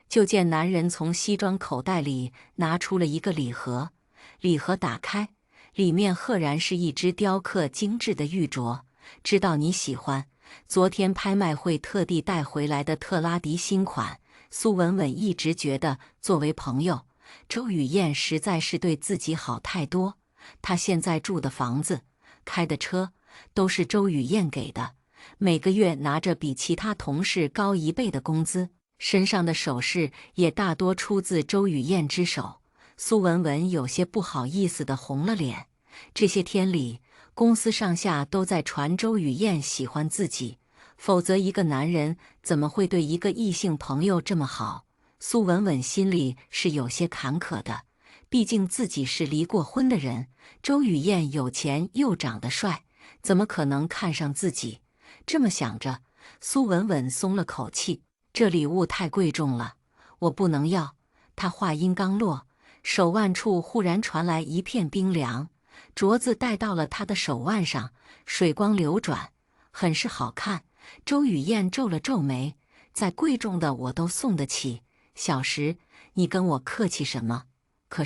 就见男人从西装口袋里拿出了一个礼盒，礼盒打开，里面赫然是一只雕刻精致的玉镯。“知道你喜欢，昨天拍卖会特地带回来的特拉迪新款。”苏文文一直觉得，作为朋友，周雨燕实在是对自己好太多。她现在住的房子，开的车都是周雨燕给的，每个月拿着比其他同事高1倍的工资，身上的首饰也大多出自周雨燕之手。苏文文有些不好意思地红了脸。这些天里，公司上下都在传周雨燕喜欢自己，否则一个男人怎么会对一个异性朋友这么好？苏文文心里是有些坎坷的。毕竟自己是离过婚的人，周雨燕有钱又长得帅，怎么可能看上自己？这么想着，苏文文松了口气。这礼物太贵重了，我不能要。她话音刚落，手腕处忽然传来一片冰凉，镯子戴到了她的手腕上，水光流转，很是好看。周雨燕皱了皱眉：“再贵重的我都送得起，小石，你跟我客气什么？”可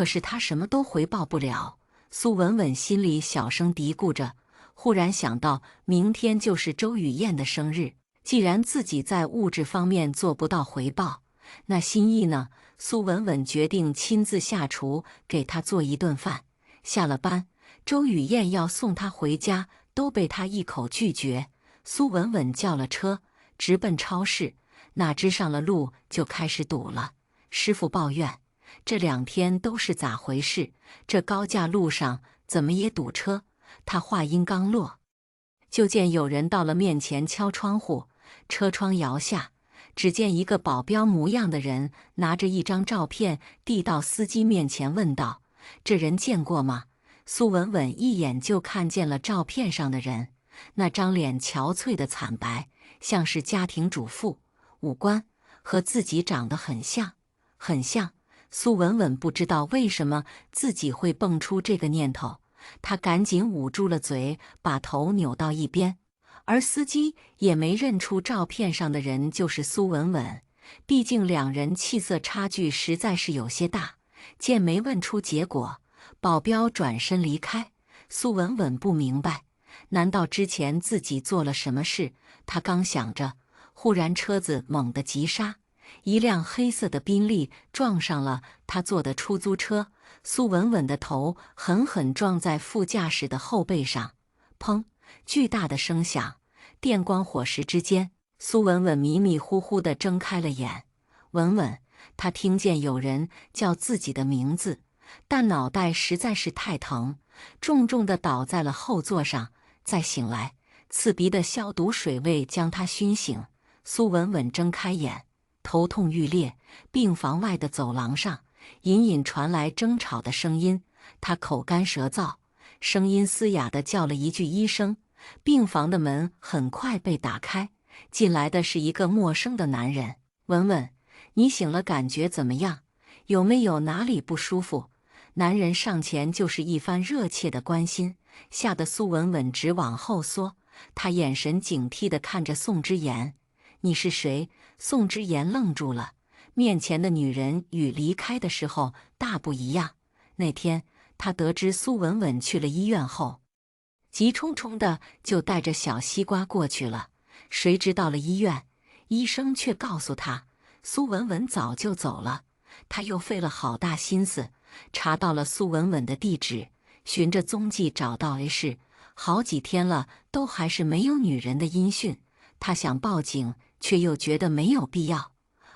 是他什么都回报不了。苏文文心里小声嘀咕着，忽然想到明天就是周雨燕的生日，既然自己在物质方面做不到回报，那心意呢？苏文文决定亲自下厨给她做一顿饭。下了班，周雨燕要送她回家，都被她一口拒绝。苏文文叫了车，直奔超市，哪知上了路就开始堵了。师傅抱怨：“这2天都是咋回事？这高架路上怎么也堵车？”他话音刚落，就见有人到了面前敲窗户，车窗摇下，只见一个保镖模样的人拿着一张照片递到司机面前，问道：“这人见过吗？”苏文文一眼就看见了照片上的人，那张脸憔悴的惨白，像是家庭主妇，五官和自己长得很像，很像。苏文文不知道为什么自己会蹦出这个念头，她赶紧捂住了嘴，把头扭到一边。而司机也没认出照片上的人就是苏文文，毕竟2人气色差距实在是有些大。见没问出结果，保镖转身离开。苏文文不明白，难道之前自己做了什么事？她刚想着，忽然车子猛地急刹，一辆黑色的宾利撞上了他坐的出租车，苏文文的头狠狠撞在副驾驶的后背上，砰！巨大的声响，电光火石之间，苏文文迷迷糊糊地睁开了眼。文文，她听见有人叫自己的名字，但脑袋实在是太疼，重重地倒在了后座上。再醒来，刺鼻的消毒水味将她熏醒。苏文文睁开眼，头痛欲裂。病房外的走廊上，隐隐传来争吵的声音。她口干舌燥，声音嘶哑地叫了一句医生。病房的门很快被打开，进来的是一个陌生的男人。文文，你醒了，感觉怎么样？有没有哪里不舒服？男人上前就是一番热切的关心，吓得苏文文直往后缩。他眼神警惕地看着宋之言：“你是谁？”宋之言愣住了，面前的女人与离开的时候大不一样。那天他得知苏文文去了医院后，急冲冲的就带着小西瓜过去了。谁知到了医院，医生却告诉他，苏文文早就走了。他又费了好大心思，查到了苏文文的地址，循着踪迹找到 A 市，好几天了，都还是没有女人的音讯。他想报警，却又觉得没有必要。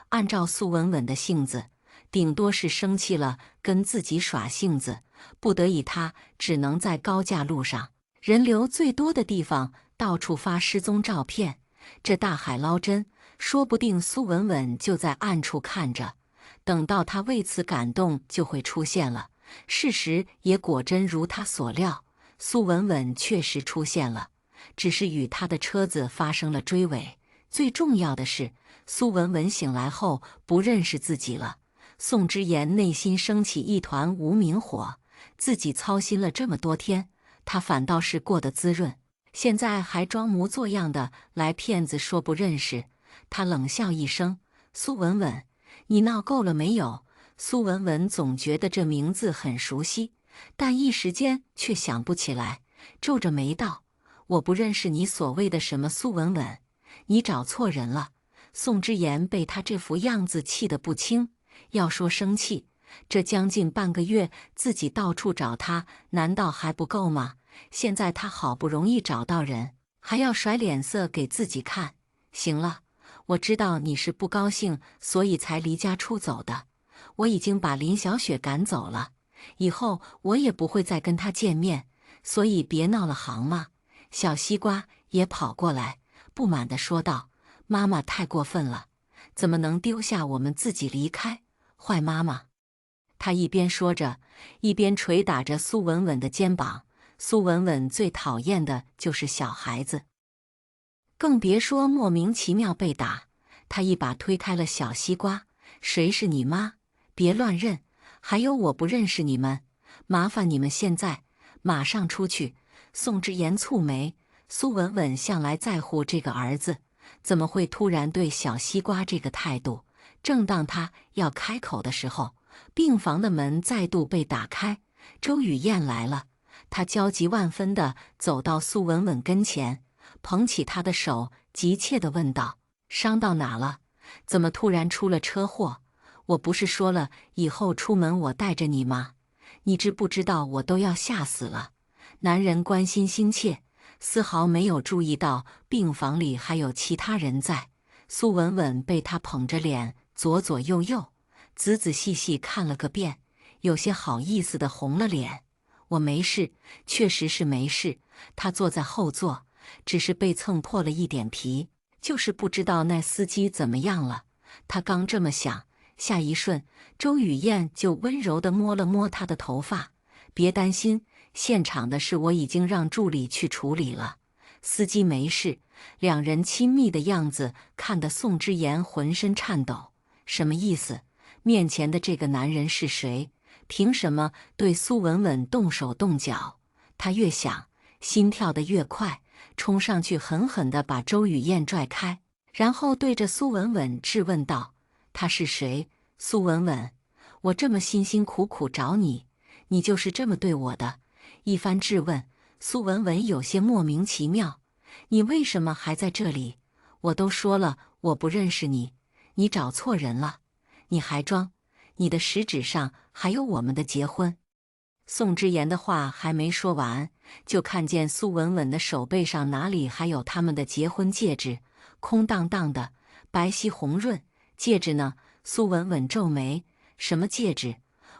按照苏文文的性子，顶多是生气了，跟自己耍性子，不得已他只能在高架路上、人流最多的地方到处发失踪照片。这大海捞针，说不定苏文文就在暗处看着，等到他为此感动，就会出现了。事实也果真如他所料，苏文文确实出现了，只是与他的车子发生了追尾。最重要的是，苏文文醒来后不认识自己了。宋之言内心升起一团无名火，自己操心了这么多天，他反倒是过得滋润，现在还装模作样的来骗子说不认识。他冷笑一声：“苏文文，你闹够了没有？”苏文文总觉得这名字很熟悉，但一时间却想不起来，皱着眉道：“我不认识你所谓的什么苏文文，你找错人了。”宋之言被他这副样子气得不轻。要说生气，这将近半个月自己到处找他，难道还不够吗？现在他好不容易找到人，还要甩脸色给自己看。行了，我知道你是不高兴，所以才离家出走的。我已经把林小雪赶走了，以后我也不会再跟她见面，所以别闹了行吗？小西瓜也跑过来，不满地说道：“妈妈太过分了，怎么能丢下我们自己离开？坏妈妈！”他一边说着，一边捶打着苏文文的肩膀。苏文文最讨厌的就是小孩子，更别说莫名其妙被打。他一把推开了小西瓜：“谁是你妈？别乱认！还有，我不认识你们，麻烦你们现在马上出去！”宋之言蹙眉，苏文文向来在乎这个儿子，怎么会突然对小西瓜这个态度？正当他要开口的时候，病房的门再度被打开，周雨燕来了。他焦急万分地走到苏文文跟前，捧起她的手，急切地问道：“伤到哪了？怎么突然出了车祸？我不是说了以后出门我带着你吗？你知不知道我都要吓死了？”男人关心心切，丝毫没有注意到病房里还有其他人在。苏文文被他捧着脸，左左右右、仔仔细细看了个遍，有些好意思地红了脸。“我没事，确实是没事。”他坐在后座，只是被蹭破了一点皮，就是不知道那司机怎么样了。他刚这么想，下一瞬，周雨燕就温柔地摸了摸他的头发：“别担心，现场的事我已经让助理去处理了，司机没事。”两人亲密的样子看得宋之言浑身颤抖。什么意思？面前的这个男人是谁？凭什么对苏文文动手动脚？他越想，心跳得越快，冲上去狠狠地把周雨燕拽开，然后对着苏文文质问道：“他是谁？苏文文，我这么辛辛苦苦找你，你就是这么对我的？”一番质问，苏文文有些莫名其妙：“你为什么还在这里？我都说了我不认识你，你找错人了，你还装？你的食指上还有我们的结婚。”宋之言的话还没说完，就看见苏文文的手背上哪里还有他们的结婚戒指，空荡荡的，白皙红润。戒指呢？苏文文皱眉：“什么戒指？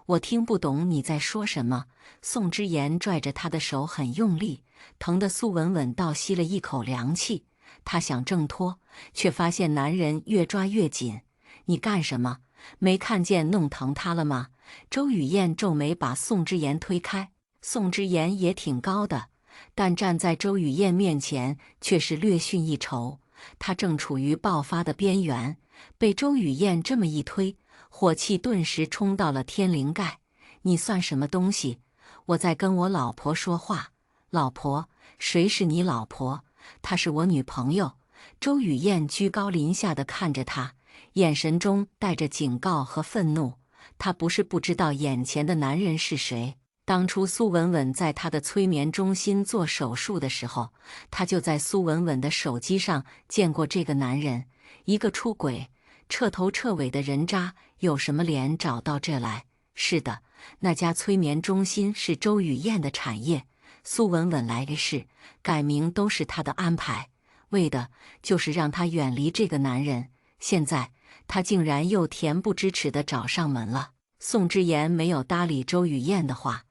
我听不懂你在说什么。”宋之言拽着他的手很用力，疼得苏文文倒吸了一口凉气。他想挣脱，却发现男人越抓越紧。“你干什么？没看见弄疼他了吗？”周雨燕皱眉把宋之言推开。宋之言也挺高的，但站在周雨燕面前却是略逊一筹。他正处于爆发的边缘，被周雨燕这么一推，火气顿时冲到了天灵盖。“你算什么东西？我在跟我老婆说话。”“老婆？谁是你老婆？”“她是我女朋友。”周雨燕居高临下地看着他，眼神中带着警告和愤怒。她不是不知道眼前的男人是谁，当初苏文文在他的催眠中心做手术的时候，他就在苏文文的手机上见过这个男人，一个出轨、彻头彻尾的人渣，有什么脸找到这来？是的，那家催眠中心是周雨燕的产业，苏文文来的事、改名都是他的安排，为的就是让他远离这个男人。现在他竟然又恬不知耻地找上门了。宋之言没有搭理周雨燕的话，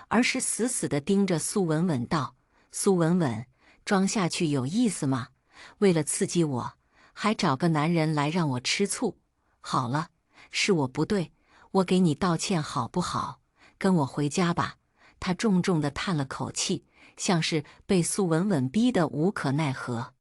而是死死地盯着苏文文道：“苏文文，装下去有意思吗？为了刺激我，还找个男人来让我吃醋。好了，是我不对，我给你道歉好不好？跟我回家吧。”他重重地叹了口气，像是被苏文文逼得无可奈何。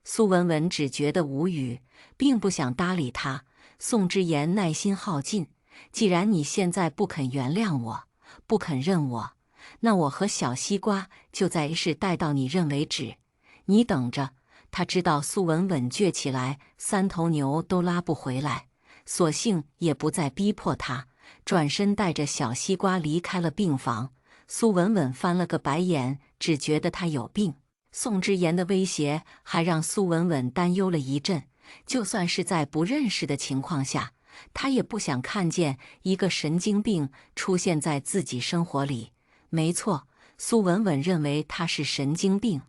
苏文文只觉得无语，并不想搭理他。宋之言耐心耗尽，既然你现在不肯原谅我，不肯认我，那我和小西瓜就在一世待到你认为止。你等着。他知道苏文文倔起来，三头牛都拉不回来，索性也不再逼迫他，转身带着小西瓜离开了病房。苏文文翻了个白眼，只觉得他有病。宋之言的威胁还让苏文文担忧了一阵，就算是在不认识的情况下，他也不想看见一个神经病出现在自己生活里。没错，苏文文认为他是神经病，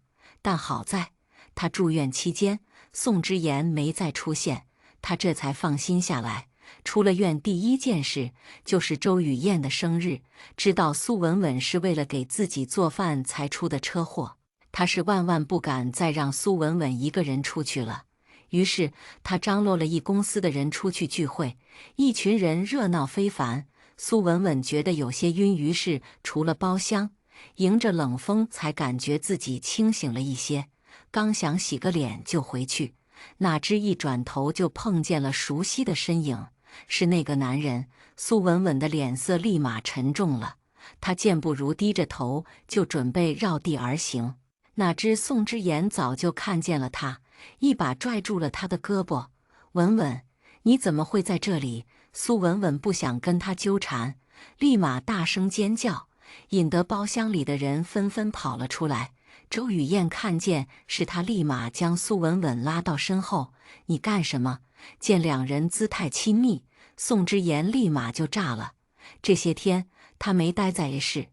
但好在他住院期间，宋之言没再出现，他这才放心下来。出了院第一件事就是周雨燕的生日，知道苏文文是为了给自己做饭才出的车祸，他是万万不敢再让苏文文一个人出去了。于是他张罗了一公司的人出去聚会，一群人热闹非凡。苏文文觉得有些晕，于是除了包厢，迎着冷风才感觉自己清醒了一些。刚想洗个脸就回去，哪知一转头就碰见了熟悉的身影，是那个男人。苏文文的脸色立马沉重了，他健步如低着头就准备绕地而行，哪知宋之言早就看见了他，一把拽住了他的胳膊：“文文，你怎么会在这里？”苏文文不想跟他纠缠，立马大声尖叫，引得包厢里的人纷纷跑了出来。周雨燕看见是他，立马将苏文文拉到身后：“你干什么？”见两人姿态亲密，宋之言立马就炸了。这些天他没待在A市，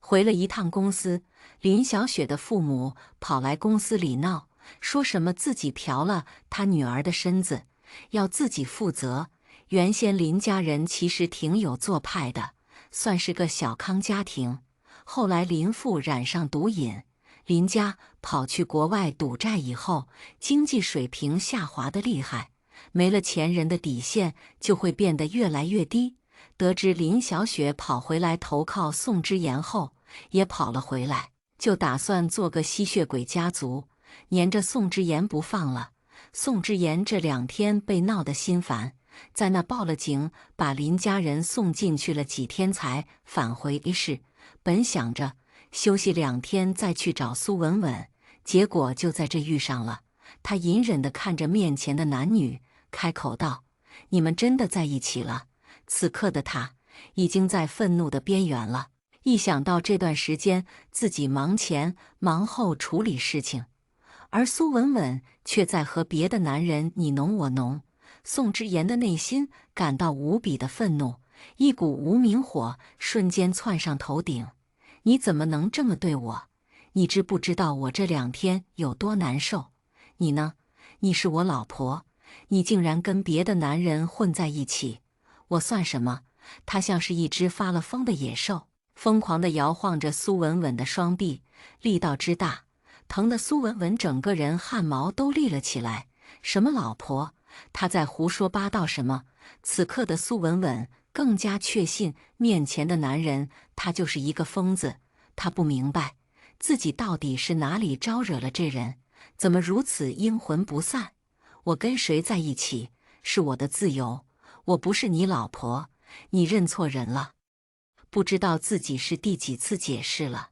回了一趟公司。林小雪的父母跑来公司里闹，说什么自己嫖了他女儿的身子，要自己负责。原先林家人其实挺有做派的，算是个小康家庭。后来林父染上毒瘾，林家跑去国外赌债以后，经济水平下滑得厉害，没了钱人的底线就会变得越来越低。得知林小雪跑回来投靠宋之言后，也跑了回来，就打算做个吸血鬼家族，黏着宋之言不放了。宋之言这2天被闹得心烦，在那报了警，把林家人送进去了，几天才返回A市。本想着休息2天再去找苏文文，结果就在这遇上了。他隐忍地看着面前的男女，开口道：“你们真的在一起了？”此刻的他已经在愤怒的边缘了，一想到这段时间自己忙前忙后处理事情，而苏文文却在和别的男人你侬我侬，宋之言的内心感到无比的愤怒，一股无名火瞬间窜上头顶。你怎么能这么对我？你知不知道我这2天有多难受？你呢？你是我老婆，你竟然跟别的男人混在一起，我算什么？他像是一只发了疯的野兽，疯狂地摇晃着苏文文的双臂，力道之大，疼得苏文文整个人汗毛都立了起来。什么老婆？他在胡说八道什么？此刻的苏文文更加确信面前的男人他就是一个疯子。他不明白自己到底是哪里招惹了这人，怎么如此阴魂不散？我跟谁在一起是我的自由，我不是你老婆，你认错人了。不知道自己是第几次解释了，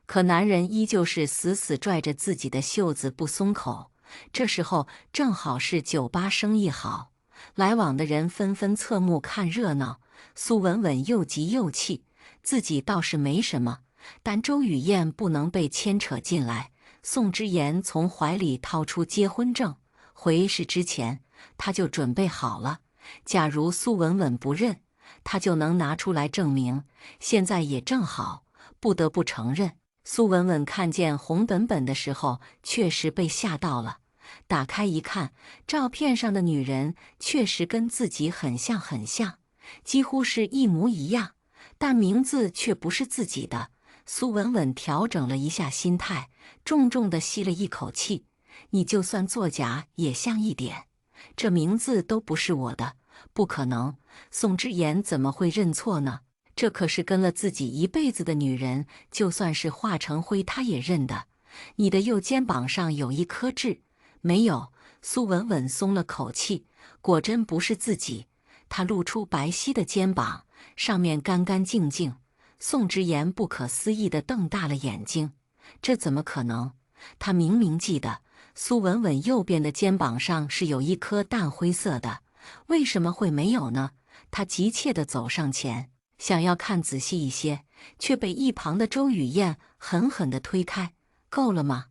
可男人依旧是死死拽着自己的袖子不松口。这时候正好是酒吧生意好，来往的人纷纷侧目看热闹。苏文文又急又气，自己倒是没什么，但周雨燕不能被牵扯进来。宋之言从怀里掏出结婚证，回市之前他就准备好了。假如苏文文不认，他就能拿出来证明。现在也正好，不得不承认，苏文文看见红本本的时候，确实被吓到了。打开一看，照片上的女人确实跟自己很像很像，几乎是一模一样，但名字却不是自己的。苏文文调整了一下心态，重重地吸了一口气。你就算作假也像一点，这名字都不是我的，不可能。宋之言怎么会认错呢？这可是跟了自己一辈子的女人，就算是化成灰他也认的。你的右肩膀上有一颗痣。没有。苏文文松了口气，果真不是自己。她露出白皙的肩膀，上面干干净净。宋之言不可思议地瞪大了眼睛，这怎么可能？他明明记得苏文文右边的肩膀上是有一颗淡灰色的，为什么会没有呢？他急切地走上前，想要看仔细一些，却被一旁的周雨燕狠狠地推开。够了吗？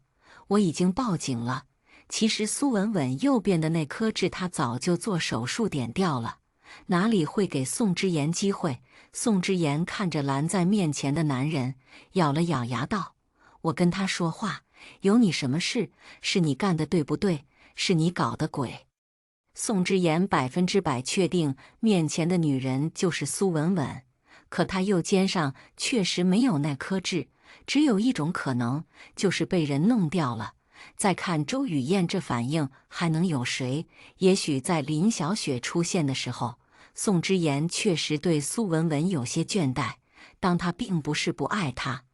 我已经报警了。其实苏文文右边的那颗痣，他早就做手术点掉了，哪里会给宋之言机会？宋之言看着拦在面前的男人，咬了咬牙道：“我跟他说话，有你什么事？是你干的对不对？是你搞的鬼。”宋之言100%确定面前的女人就是苏文文，可她右肩上确实没有那颗痣，只有一种可能，就是被人弄掉了。再看周雨燕这反应，还能有谁？也许在林小雪出现的时候，宋之言确实对苏文文有些倦怠，当他并不是不爱她，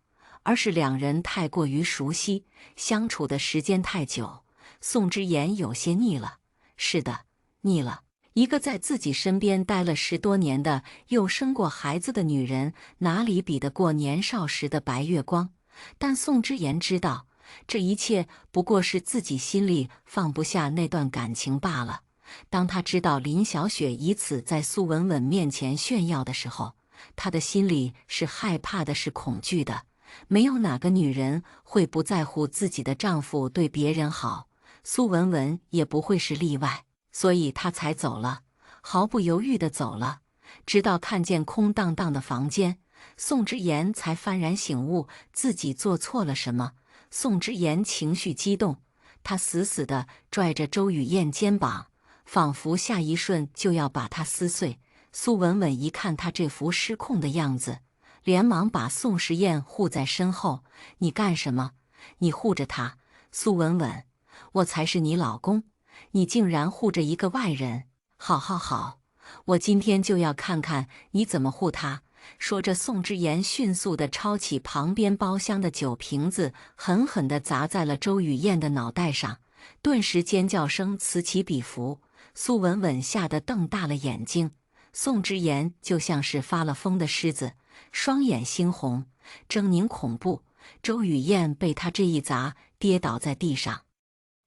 而是两人太过于熟悉，相处的时间太久，宋之言有些腻了。是的，腻了。一个在自己身边待了10多年的，又生过孩子的女人，哪里比得过年少时的白月光？但宋之言知道，这一切不过是自己心里放不下那段感情罢了。当他知道林小雪以此在苏文文面前炫耀的时候，他的心里是害怕的，是恐惧的。没有哪个女人会不在乎自己的丈夫对别人好，苏文文也不会是例外，所以她才走了，毫不犹豫地走了。直到看见空荡荡的房间，宋之言才幡然醒悟，自己做错了什么。宋之言情绪激动，他死死地拽着周雨燕肩膀，仿佛下一瞬就要把她撕碎。苏文文一看他这副失控的样子，连忙把宋时燕护在身后。你干什么？你护着他？苏文文，我才是你老公，你竟然护着一个外人！好好好，我今天就要看看你怎么护他。说着，宋之言迅速地抄起旁边包厢的酒瓶子，狠狠地砸在了周雨燕的脑袋上，顿时尖叫声此起彼伏。苏文文吓得瞪大了眼睛，宋之言就像是发了疯的狮子，双眼猩红，狰狞恐怖。周雨燕被他这一砸，跌倒在地上。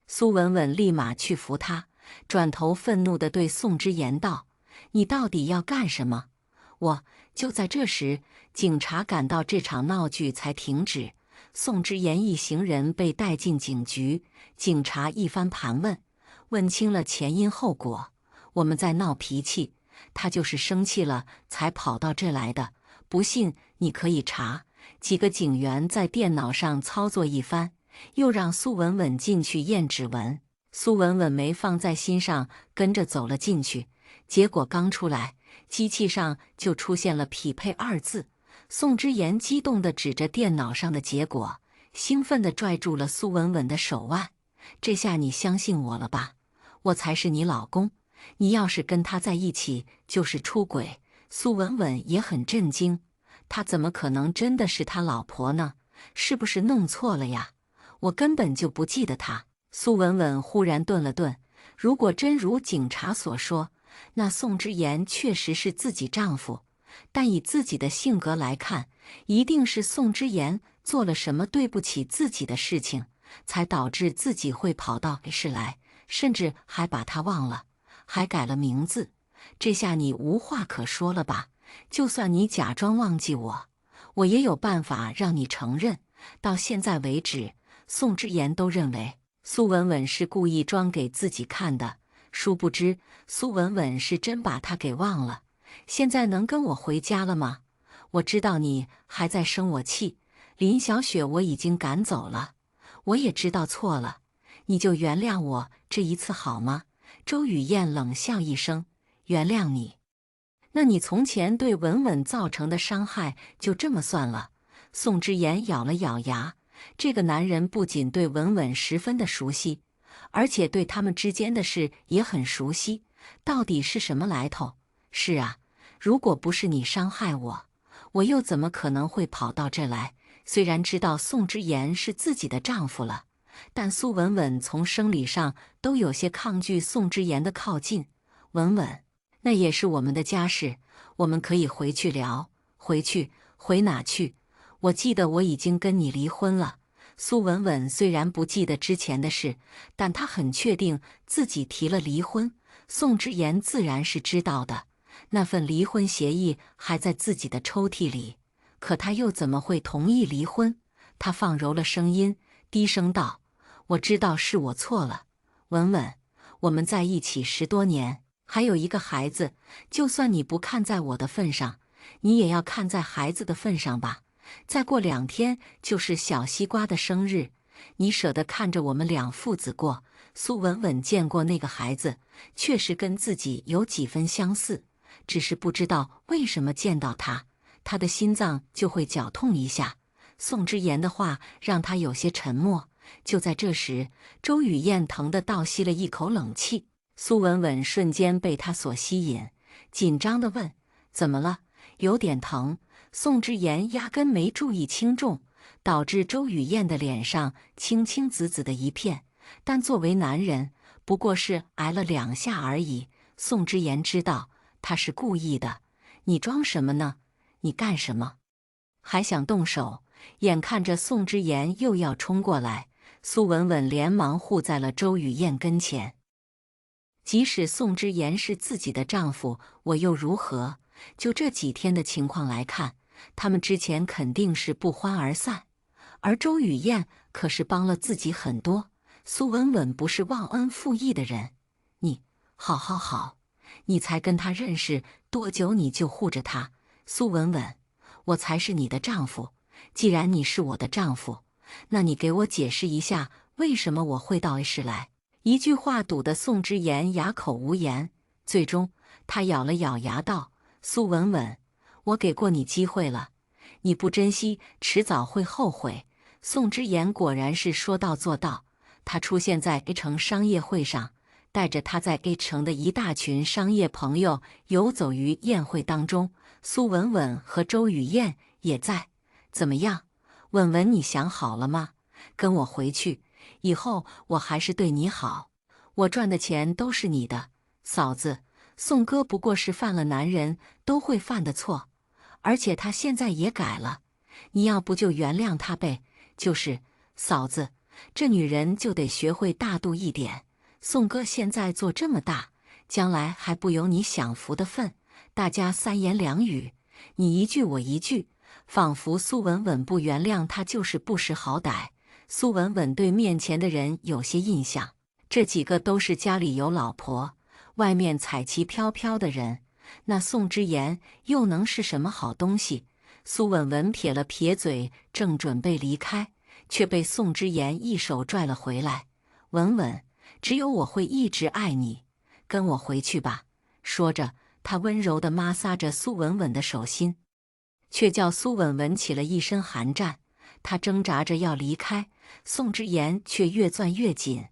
苏文文立马去扶他，转头愤怒地对宋之言道：“你到底要干什么？”就在这时，警察赶到，这场闹剧才停止。宋之言一行人被带进警局，警察一番盘问，问清了前因后果。我们在闹脾气，他就是生气了才跑到这来的，不信你可以查。几个警员在电脑上操作一番，又让苏文文进去验指纹。苏文文没放在心上，跟着走了进去。结果刚出来，机器上就出现了匹配2字。宋之言激动地指着电脑上的结果，兴奋地拽住了苏文文的手腕。这下你相信我了吧？我才是你老公，你要是跟他在一起就是出轨。苏文文也很震惊，他怎么可能真的是他老婆呢？是不是弄错了呀？我根本就不记得他。苏文文忽然顿了顿，如果真如警察所说，那宋之言确实是自己丈夫，但以自己的性格来看，一定是宋之言做了什么对不起自己的事情，才导致自己会跑到市来，甚至还把他忘了，还改了名字。这下你无话可说了吧？就算你假装忘记我，我也有办法让你承认。到现在为止，宋之言都认为苏文文是故意装给自己看的，殊不知苏文文是真把他给忘了。现在能跟我回家了吗？我知道你还在生我气，林小雪我已经赶走了，我也知道错了，你就原谅我这一次好吗？周雨燕冷笑一声，原谅你？那你从前对文文造成的伤害就这么算了？宋之言咬了咬牙，这个男人不仅对文文十分的熟悉，而且对他们之间的事也很熟悉，到底是什么来头？是啊，如果不是你伤害我，我又怎么可能会跑到这来？虽然知道宋之言是自己的丈夫了，但苏文文从生理上都有些抗拒宋之言的靠近。文文，那也是我们的家事，我们可以回去聊。回去？回哪去？我记得我已经跟你离婚了。苏文文虽然不记得之前的事，但她很确定自己提了离婚。宋之言自然是知道的，那份离婚协议还在自己的抽屉里，可他又怎么会同意离婚？他放柔了声音，低声道：“我知道是我错了，文文，我们在一起10多年，还有一个孩子，就算你不看在我的份上，你也要看在孩子的份上吧。再过2天就是小西瓜的生日，你舍得看着我们两父子过？”苏文文见过那个孩子，确实跟自己有几分相似，只是不知道为什么见到他，他的心脏就会绞痛一下。宋之言的话让他有些沉默。就在这时，周雨燕疼得倒吸了一口冷气。苏文文瞬间被他所吸引，紧张地问：“怎么了？有点疼？”宋之言压根没注意轻重，导致周雨燕的脸上青青紫紫的一片。但作为男人，不过是挨了2下而已。宋之言知道他是故意的。你装什么呢？你干什么？还想动手？眼看着宋之言又要冲过来，苏文文连忙护在了周雨燕跟前。即使宋之言是自己的丈夫，我又如何？就这几天的情况来看，他们之前肯定是不欢而散。而周雨燕可是帮了自己很多，苏文文不是忘恩负义的人。你，好，你才跟他认识多久你就护着他？苏文文，我才是你的丈夫。既然你是我的丈夫，那你给我解释一下，为什么我会到 A 市来？一句话堵得宋之言哑口无言，最终他咬了咬牙道：“苏文文，我给过你机会了，你不珍惜，迟早会后悔。”宋之言果然是说到做到，他出现在 A 城商业会上，带着他在 A 城的一大群商业朋友游走于宴会当中，苏文文和周雨燕也在。怎么样，文文，你想好了吗？跟我回去，以后我还是对你好，我赚的钱都是你的。嫂子，宋哥不过是犯了男人都会犯的错，而且他现在也改了，你要不就原谅他呗。就是嫂子，这女人就得学会大度一点。宋哥现在做这么大，将来还不有你享福的份。大家三言两语，你一句我一句，仿佛苏文文不原谅他就是不识好歹。苏文文对面前的人有些印象，这几个都是家里有老婆，外面彩旗飘飘的人，那宋之言又能是什么好东西？苏文文撇了撇嘴，正准备离开，却被宋之言一手拽了回来。文文，只有我会一直爱你，跟我回去吧。说着，他温柔地摩挲着苏文文的手心，却叫苏文文起了一身寒战。他挣扎着要离开，宋之言却越攥越紧。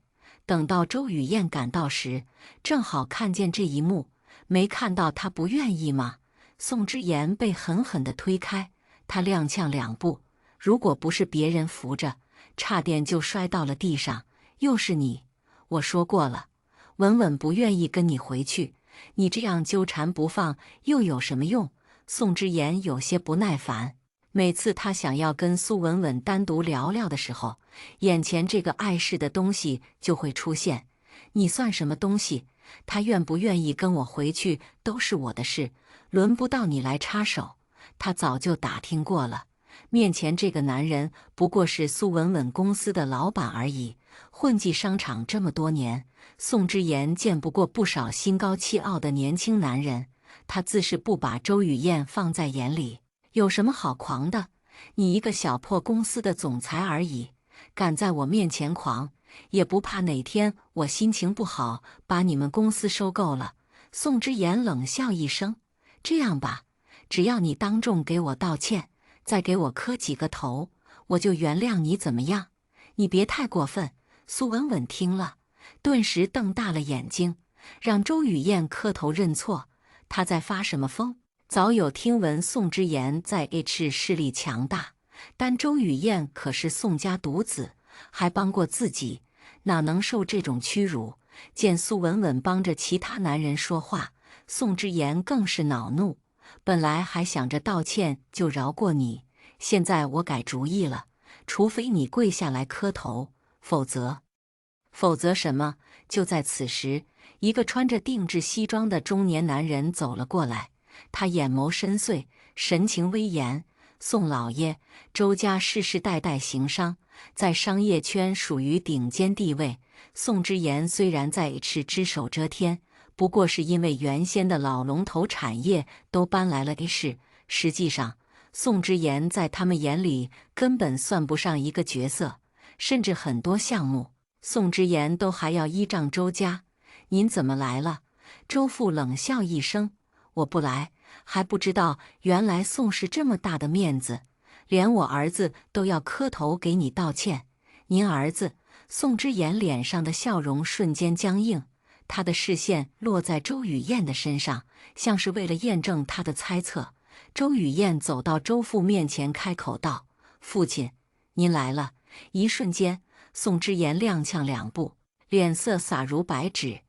等到周雨燕赶到时，正好看见这一幕，没看到他不愿意吗？宋之言被狠狠地推开，他踉跄2步，如果不是别人扶着，差点就摔到了地上。又是你，我说过了，文文不愿意跟你回去，你这样纠缠不放又有什么用？宋之言有些不耐烦。每次他想要跟苏文文单独聊聊的时候，眼前这个碍事的东西就会出现。你算什么东西？他愿不愿意跟我回去都是我的事，轮不到你来插手。他早就打听过了，面前这个男人不过是苏文文公司的老板而已，混迹商场这么多年，宋之言见不过不少心高气傲的年轻男人，他自是不把周雨燕放在眼里。有什么好狂的？你一个小破公司的总裁而已，敢在我面前狂，也不怕哪天我心情不好，把你们公司收购了？宋之言冷笑一声：“这样吧，只要你当众给我道歉，再给我磕几个头，我就原谅你，怎么样？你别太过分。”苏文文听了，顿时瞪大了眼睛，让周雨燕磕头认错。她在发什么疯？早有听闻宋之言在 H 势力强大，但周雨燕可是宋家独子，还帮过自己，哪能受这种屈辱？见苏文文帮着其他男人说话，宋之言更是恼怒。本来还想着道歉就饶过你，现在我改主意了，除非你跪下来磕头，否则什么？就在此时，一个穿着定制西装的中年男人走了过来，他眼眸深邃，神情威严。宋老爷，周家世世代代行商，在商业圈属于顶尖地位。宋之言虽然在 H 只手遮天，不过是因为原先的老龙头产业都搬来了 H， 实际上宋之言在他们眼里根本算不上一个角色，甚至很多项目宋之言都还要依仗周家。您怎么来了？周父冷笑一声：“我不来，还不知道原来宋氏这么大的面子，连我儿子都要磕头给你道歉。您儿子？”宋之言脸上的笑容瞬间僵硬，他的视线落在周雨燕的身上，像是为了验证他的猜测。周雨燕走到周父面前，开口道：“父亲，您来了。”一瞬间，宋之言踉跄两步，脸色洒如白纸。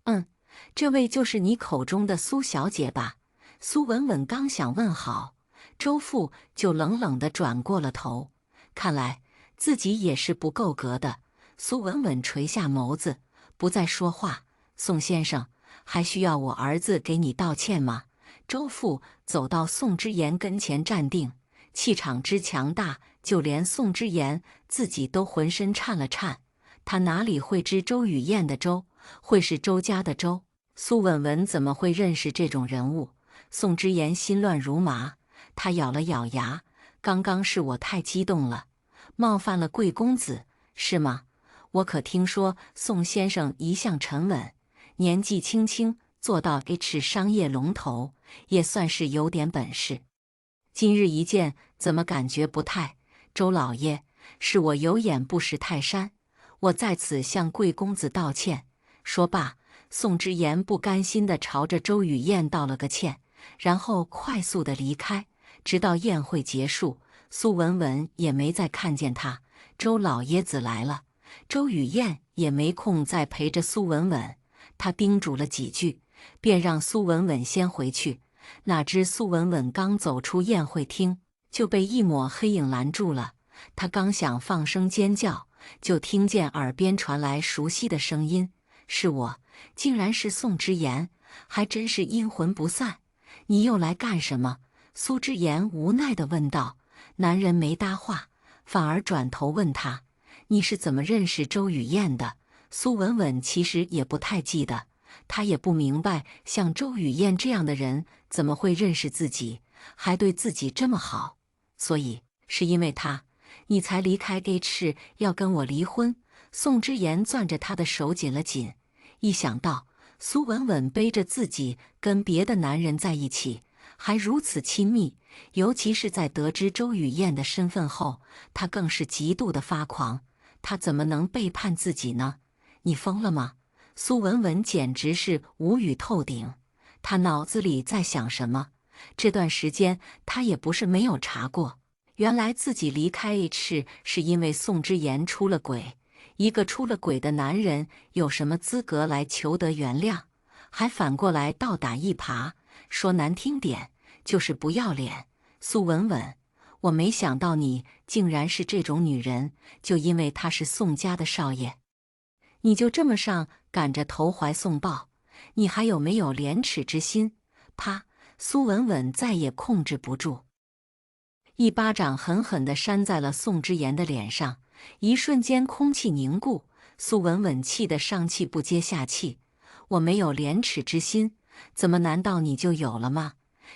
“这位就是你口中的苏小姐吧？”苏文文刚想问好，周父就冷冷地转过了头，看来自己也是不够格的。苏文文垂下眸子，不再说话。“宋先生，还需要我儿子给你道歉吗？”周父走到宋之言跟前站定，气场之强大，就连宋之言自己都浑身颤了颤。他哪里会知周雨燕的周会是周家的周？苏文文怎么会认识这种人物？宋之言心乱如麻，他咬了咬牙：“刚刚是我太激动了，冒犯了贵公子，是吗？我可听说宋先生一向沉稳，年纪轻轻做到 H 商业龙头，也算是有点本事。今日一见，怎么感觉不太？周老爷，是我有眼不识泰山，我在此向贵公子道歉。”说罢，宋之言不甘心地朝着周雨燕道了个歉，然后快速地离开，直到宴会结束，苏文文也没再看见他。周老爷子来了。周雨燕也没空再陪着苏文文，她叮嘱了几句，便让苏文文先回去。哪知苏文文刚走出宴会厅，就被一抹黑影拦住了。她刚想放声尖叫，就听见耳边传来熟悉的声音：“是我，竟然是宋之言，还真是阴魂不散。你又来干什么？”苏之言无奈地问道。男人没搭话，反而转头问他：“你是怎么认识周雨燕的？”苏文文其实也不太记得，她也不明白像周雨燕这样的人怎么会认识自己，还对自己这么好。所以是因为他，你才离开 H 要跟我离婚？宋之言攥着他的手紧了紧，一想到苏文文背着自己跟别的男人在一起，还如此亲密，尤其是在得知周雨燕的身份后，他更是极度的发狂。他怎么能背叛自己呢？你疯了吗？苏文文简直是无语透顶，他脑子里在想什么？这段时间他也不是没有查过，原来自己离开 H 是因为宋之言出了轨。一个出了轨的男人有什么资格来求得原谅？还反过来倒打一耙，说难听点就是不要脸。苏文文，我没想到你竟然是这种女人，就因为他是宋家的少爷，你就这么上赶着投怀送抱？你还有没有廉耻之心？啪！苏文文再也控制不住，一巴掌狠狠地扇在了宋之言的脸上，一瞬间空气凝固。苏文文气得上气不接下气：“我没有廉耻之心，怎么难道你就有了吗？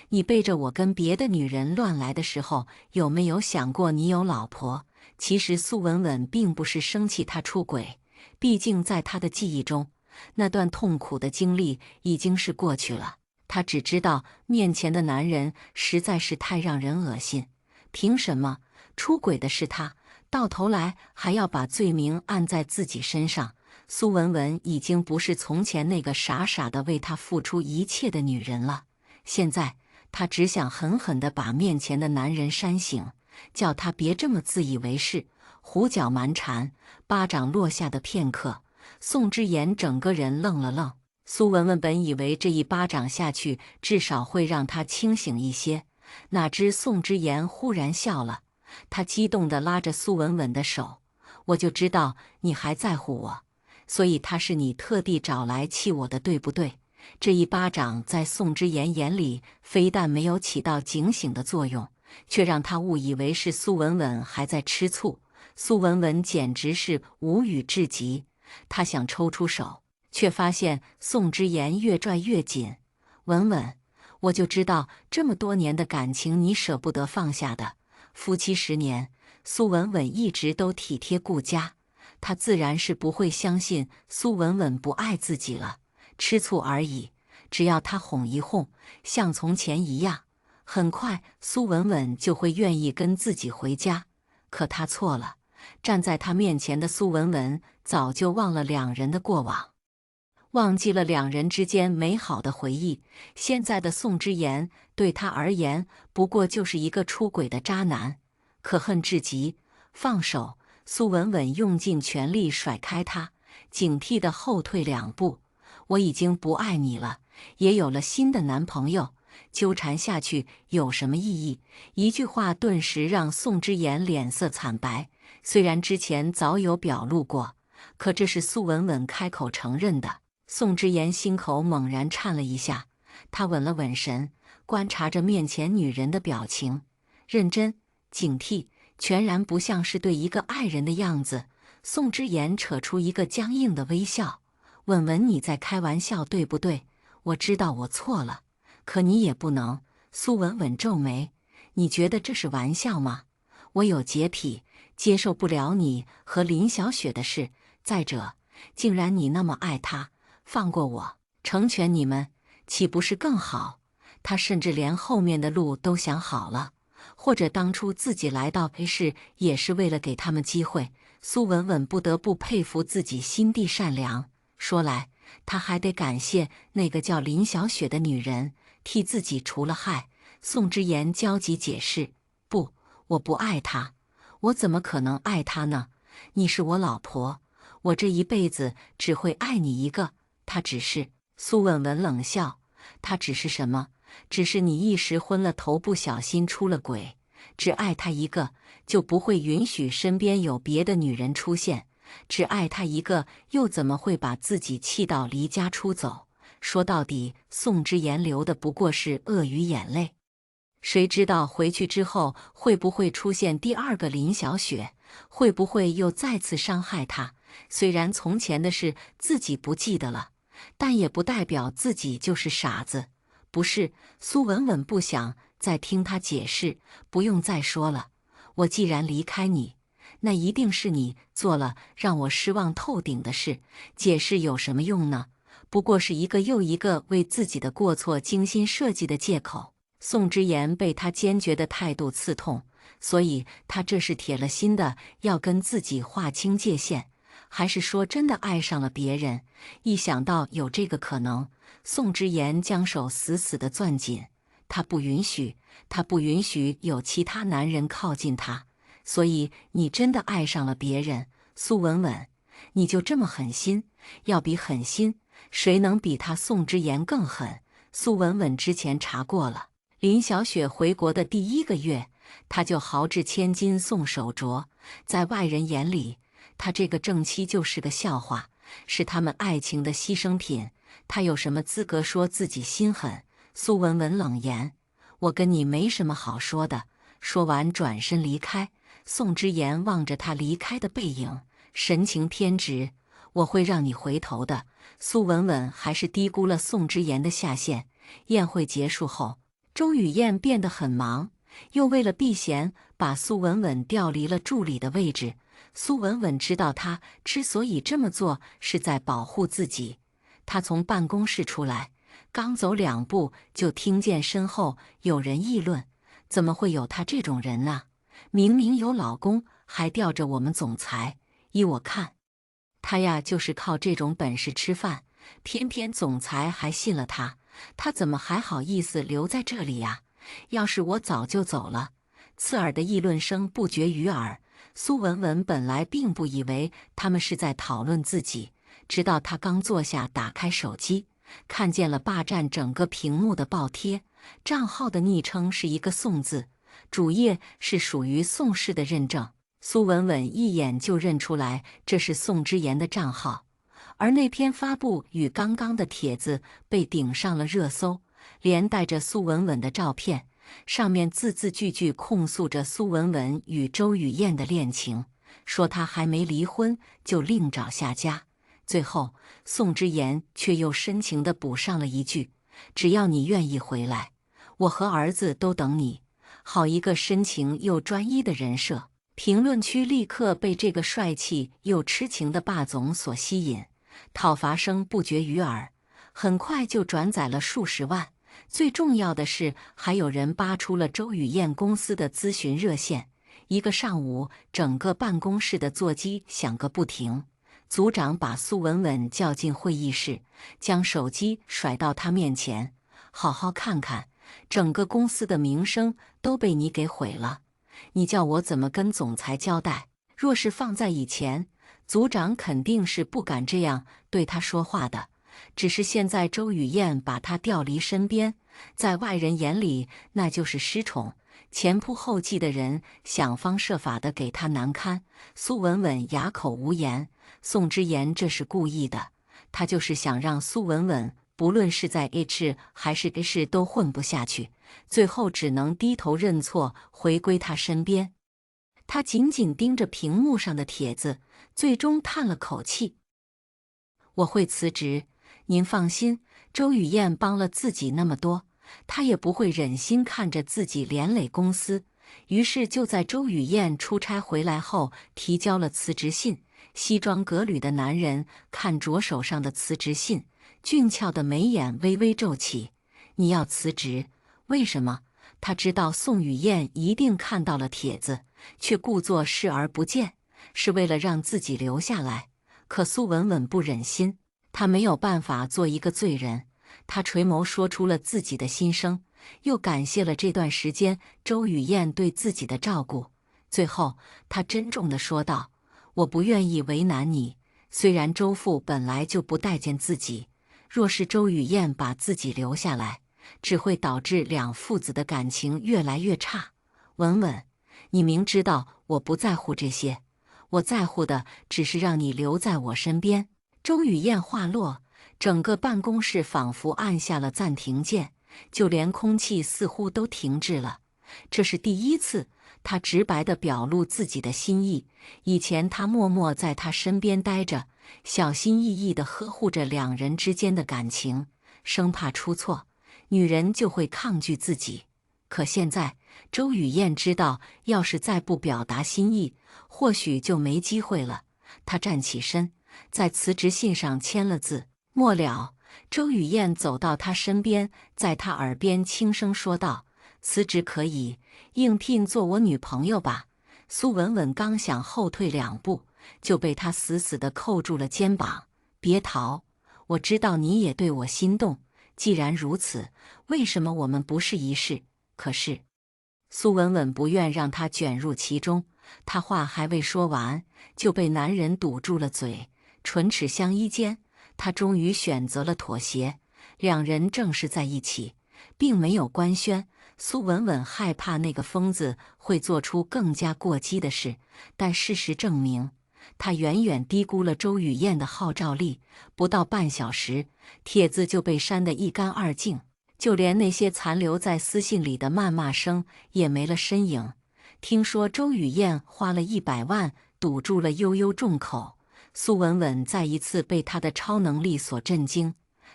你背着我跟别的女人乱来的时候，有没有想过你有老婆？”其实苏文文并不是生气他出轨，毕竟在他的记忆中，那段痛苦的经历已经是过去了。他只知道面前的男人实在是太让人恶心，凭什么出轨的是他，到头来还要把罪名按在自己身上？苏文文已经不是从前那个傻傻的为他付出一切的女人了，现在他只想狠狠地把面前的男人扇醒，叫他别这么自以为是，胡搅蛮缠。巴掌落下的片刻，宋之言整个人愣了愣。苏文文本以为这一巴掌下去至少会让他清醒一些，哪知宋之言忽然笑了，他激动地拉着苏文文的手：“我就知道你还在乎我，所以他是你特地找来气我的，对不对？”这一巴掌在宋之言眼里非但没有起到警醒的作用，却让他误以为是苏文文还在吃醋。苏文文简直是无语至极，他想抽出手，却发现宋之言越拽越紧。“文文，我就知道这么多年的感情你舍不得放下的。”夫妻10年，苏文文一直都体贴顾家，他自然是不会相信苏文文不爱自己了，吃醋而已。只要他哄一哄，像从前一样，很快苏文文就会愿意跟自己回家。可他错了，站在他面前的苏文文早就忘了两人的过往，忘记了两人之间美好的回忆。现在的宋之言对他而言不过就是一个出轨的渣男，可恨至极。放手！苏文文用尽全力甩开他，警惕地后退2步。“我已经不爱你了，也有了新的男朋友，纠缠下去有什么意义？”一句话顿时让宋之言脸色惨白。虽然之前早有表露过，可这是苏文文开口承认的。宋之言心口猛然颤了一下，他稳了稳神，观察着面前女人的表情，认真、警惕，全然不像是对一个爱人的样子。宋之言扯出一个僵硬的微笑：“文文，你在开玩笑对不对？我知道我错了，可你也不能。”苏文文皱眉：“你觉得这是玩笑吗？我有洁癖，接受不了你和林小雪的事。再者，竟然你那么爱她，放过我，成全你们，岂不是更好？”他甚至连后面的路都想好了，或者当初自己来到 A 市也是为了给他们机会。苏文文不得不佩服自己心地善良。说来，他还得感谢那个叫林小雪的女人，替自己除了害。宋之言焦急解释：“不，我不爱她，我怎么可能爱她呢？你是我老婆，我这一辈子只会爱你一个。”他只是……苏文文冷笑：“他只是什么？只是你一时昏了头，不小心出了轨。只爱他一个，就不会允许身边有别的女人出现。只爱他一个，又怎么会把自己气到离家出走？”说到底，宋之言流的不过是鳄鱼眼泪。谁知道回去之后会不会出现第二个林小雪？会不会又再次伤害他？虽然从前的事自己不记得了，但也不代表自己就是傻子。不是，苏文文不想再听他解释。不用再说了，我既然离开你，那一定是你做了让我失望透顶的事。解释有什么用呢？不过是一个又一个为自己的过错精心设计的借口。宋之言被他坚决的态度刺痛，所以他这是铁了心的要跟自己划清界限，还是说真的爱上了别人？一想到有这个可能，宋之言将手死死地攥紧。他不允许，他不允许有其他男人靠近他。所以你真的爱上了别人，苏文文，你就这么狠心？要比狠心，谁能比他宋之言更狠？苏文文之前查过了，林小雪回国的第1个月，他就豪掷千金送手镯。在外人眼里，他这个正妻就是个笑话，是他们爱情的牺牲品。他有什么资格说自己心狠？苏文文冷言：“我跟你没什么好说的。”说完转身离开。宋之言望着他离开的背影，神情偏执。我会让你回头的。苏文文还是低估了宋之言的下限。宴会结束后，周雨燕变得很忙，又为了避嫌，把苏文文调离了助理的位置。苏文文知道她之所以这么做，是在保护自己。她从办公室出来，刚走2步，就听见身后有人议论：怎么会有她这种人啊？明明有老公，还吊着我们总裁。依我看，他呀就是靠这种本事吃饭，偏偏总裁还信了他，他怎么还好意思留在这里呀？要是我早就走了。刺耳的议论声不绝于耳。苏文文本来并不以为他们是在讨论自己，直到他刚坐下，打开手机，看见了霸占整个屏幕的爆贴，账号的昵称是一个宋字，主页是属于宋氏的认证。苏文文一眼就认出来这是宋之言的账号，而那篇发布与刚刚的帖子被顶上了热搜，连带着苏文文的照片，上面字字句句控诉着苏文文与周雨燕的恋情，说她还没离婚就另找下家。最后，宋之言却又深情地补上了一句：只要你愿意回来，我和儿子都等你。好一个深情又专一的人设。评论区立刻被这个帅气又痴情的霸总所吸引，讨伐声不绝于耳，很快就转载了数十万。最重要的是，还有人扒出了周雨燕公司的咨询热线。一个上午，整个办公室的座机响个不停。组长把苏文文叫进会议室，将手机甩到他面前：“好好看看，整个公司的名声都被你给毁了。你叫我怎么跟总裁交代？”若是放在以前，组长肯定是不敢这样对他说话的。只是现在周雨燕把他调离身边，在外人眼里那就是失宠，前仆后继的人想方设法的给他难堪。苏文文哑口无言。宋之言这是故意的，他就是想让苏文文不论是在 H 还是 H 都混不下去，最后只能低头认错，回归他身边。他紧紧盯着屏幕上的帖子，最终叹了口气：“我会辞职，您放心，周雨燕帮了自己那么多，他也不会忍心看着自己连累公司。”于是就在周雨燕出差回来后，提交了辞职信。西装革履的男人看着手上的辞职信，俊俏的眉眼微微皱起。“你要辞职？为什么？”他知道宋雨燕一定看到了帖子，却故作视而不见，是为了让自己留下来。可苏文文不忍心，他没有办法做一个罪人。他垂眸说出了自己的心声，又感谢了这段时间周雨燕对自己的照顾。最后，他珍重地说道：“我不愿意为难你，虽然周父本来就不待见自己，若是周雨燕把自己留下来，只会导致两父子的感情越来越差。文文，你明知道我不在乎这些，我在乎的只是让你留在我身边。”周雨燕话落，整个办公室仿佛按下了暂停键，就连空气似乎都停滞了。这是第一次，他直白地表露自己的心意。以前他默默在他身边待着，小心翼翼地呵护着两人之间的感情，生怕出错，女人就会抗拒自己。可现在，周雨燕知道，要是再不表达心意，或许就没机会了。她站起身，在辞职信上签了字。末了，周雨燕走到他身边，在他耳边轻声说道：“辞职可以，应聘做我女朋友吧。”苏文文刚想后退2步，就被他死死地扣住了肩膀：“别逃！我知道你也对我心动，既然如此，为什么我们不试一试？”可是，苏文文不愿让他卷入其中，他话还未说完，就被男人堵住了嘴。唇齿相依间，他终于选择了妥协，两人正式在一起，并没有官宣。苏文文害怕那个疯子会做出更加过激的事，但事实证明，他远远低估了周雨燕的号召力。不到半小时，帖子就被删得一干二净。就连那些残留在私信里的谩骂声也没了身影。听说周雨燕花了100万堵住了悠悠众口，苏文文再一次被她的超能力所震惊。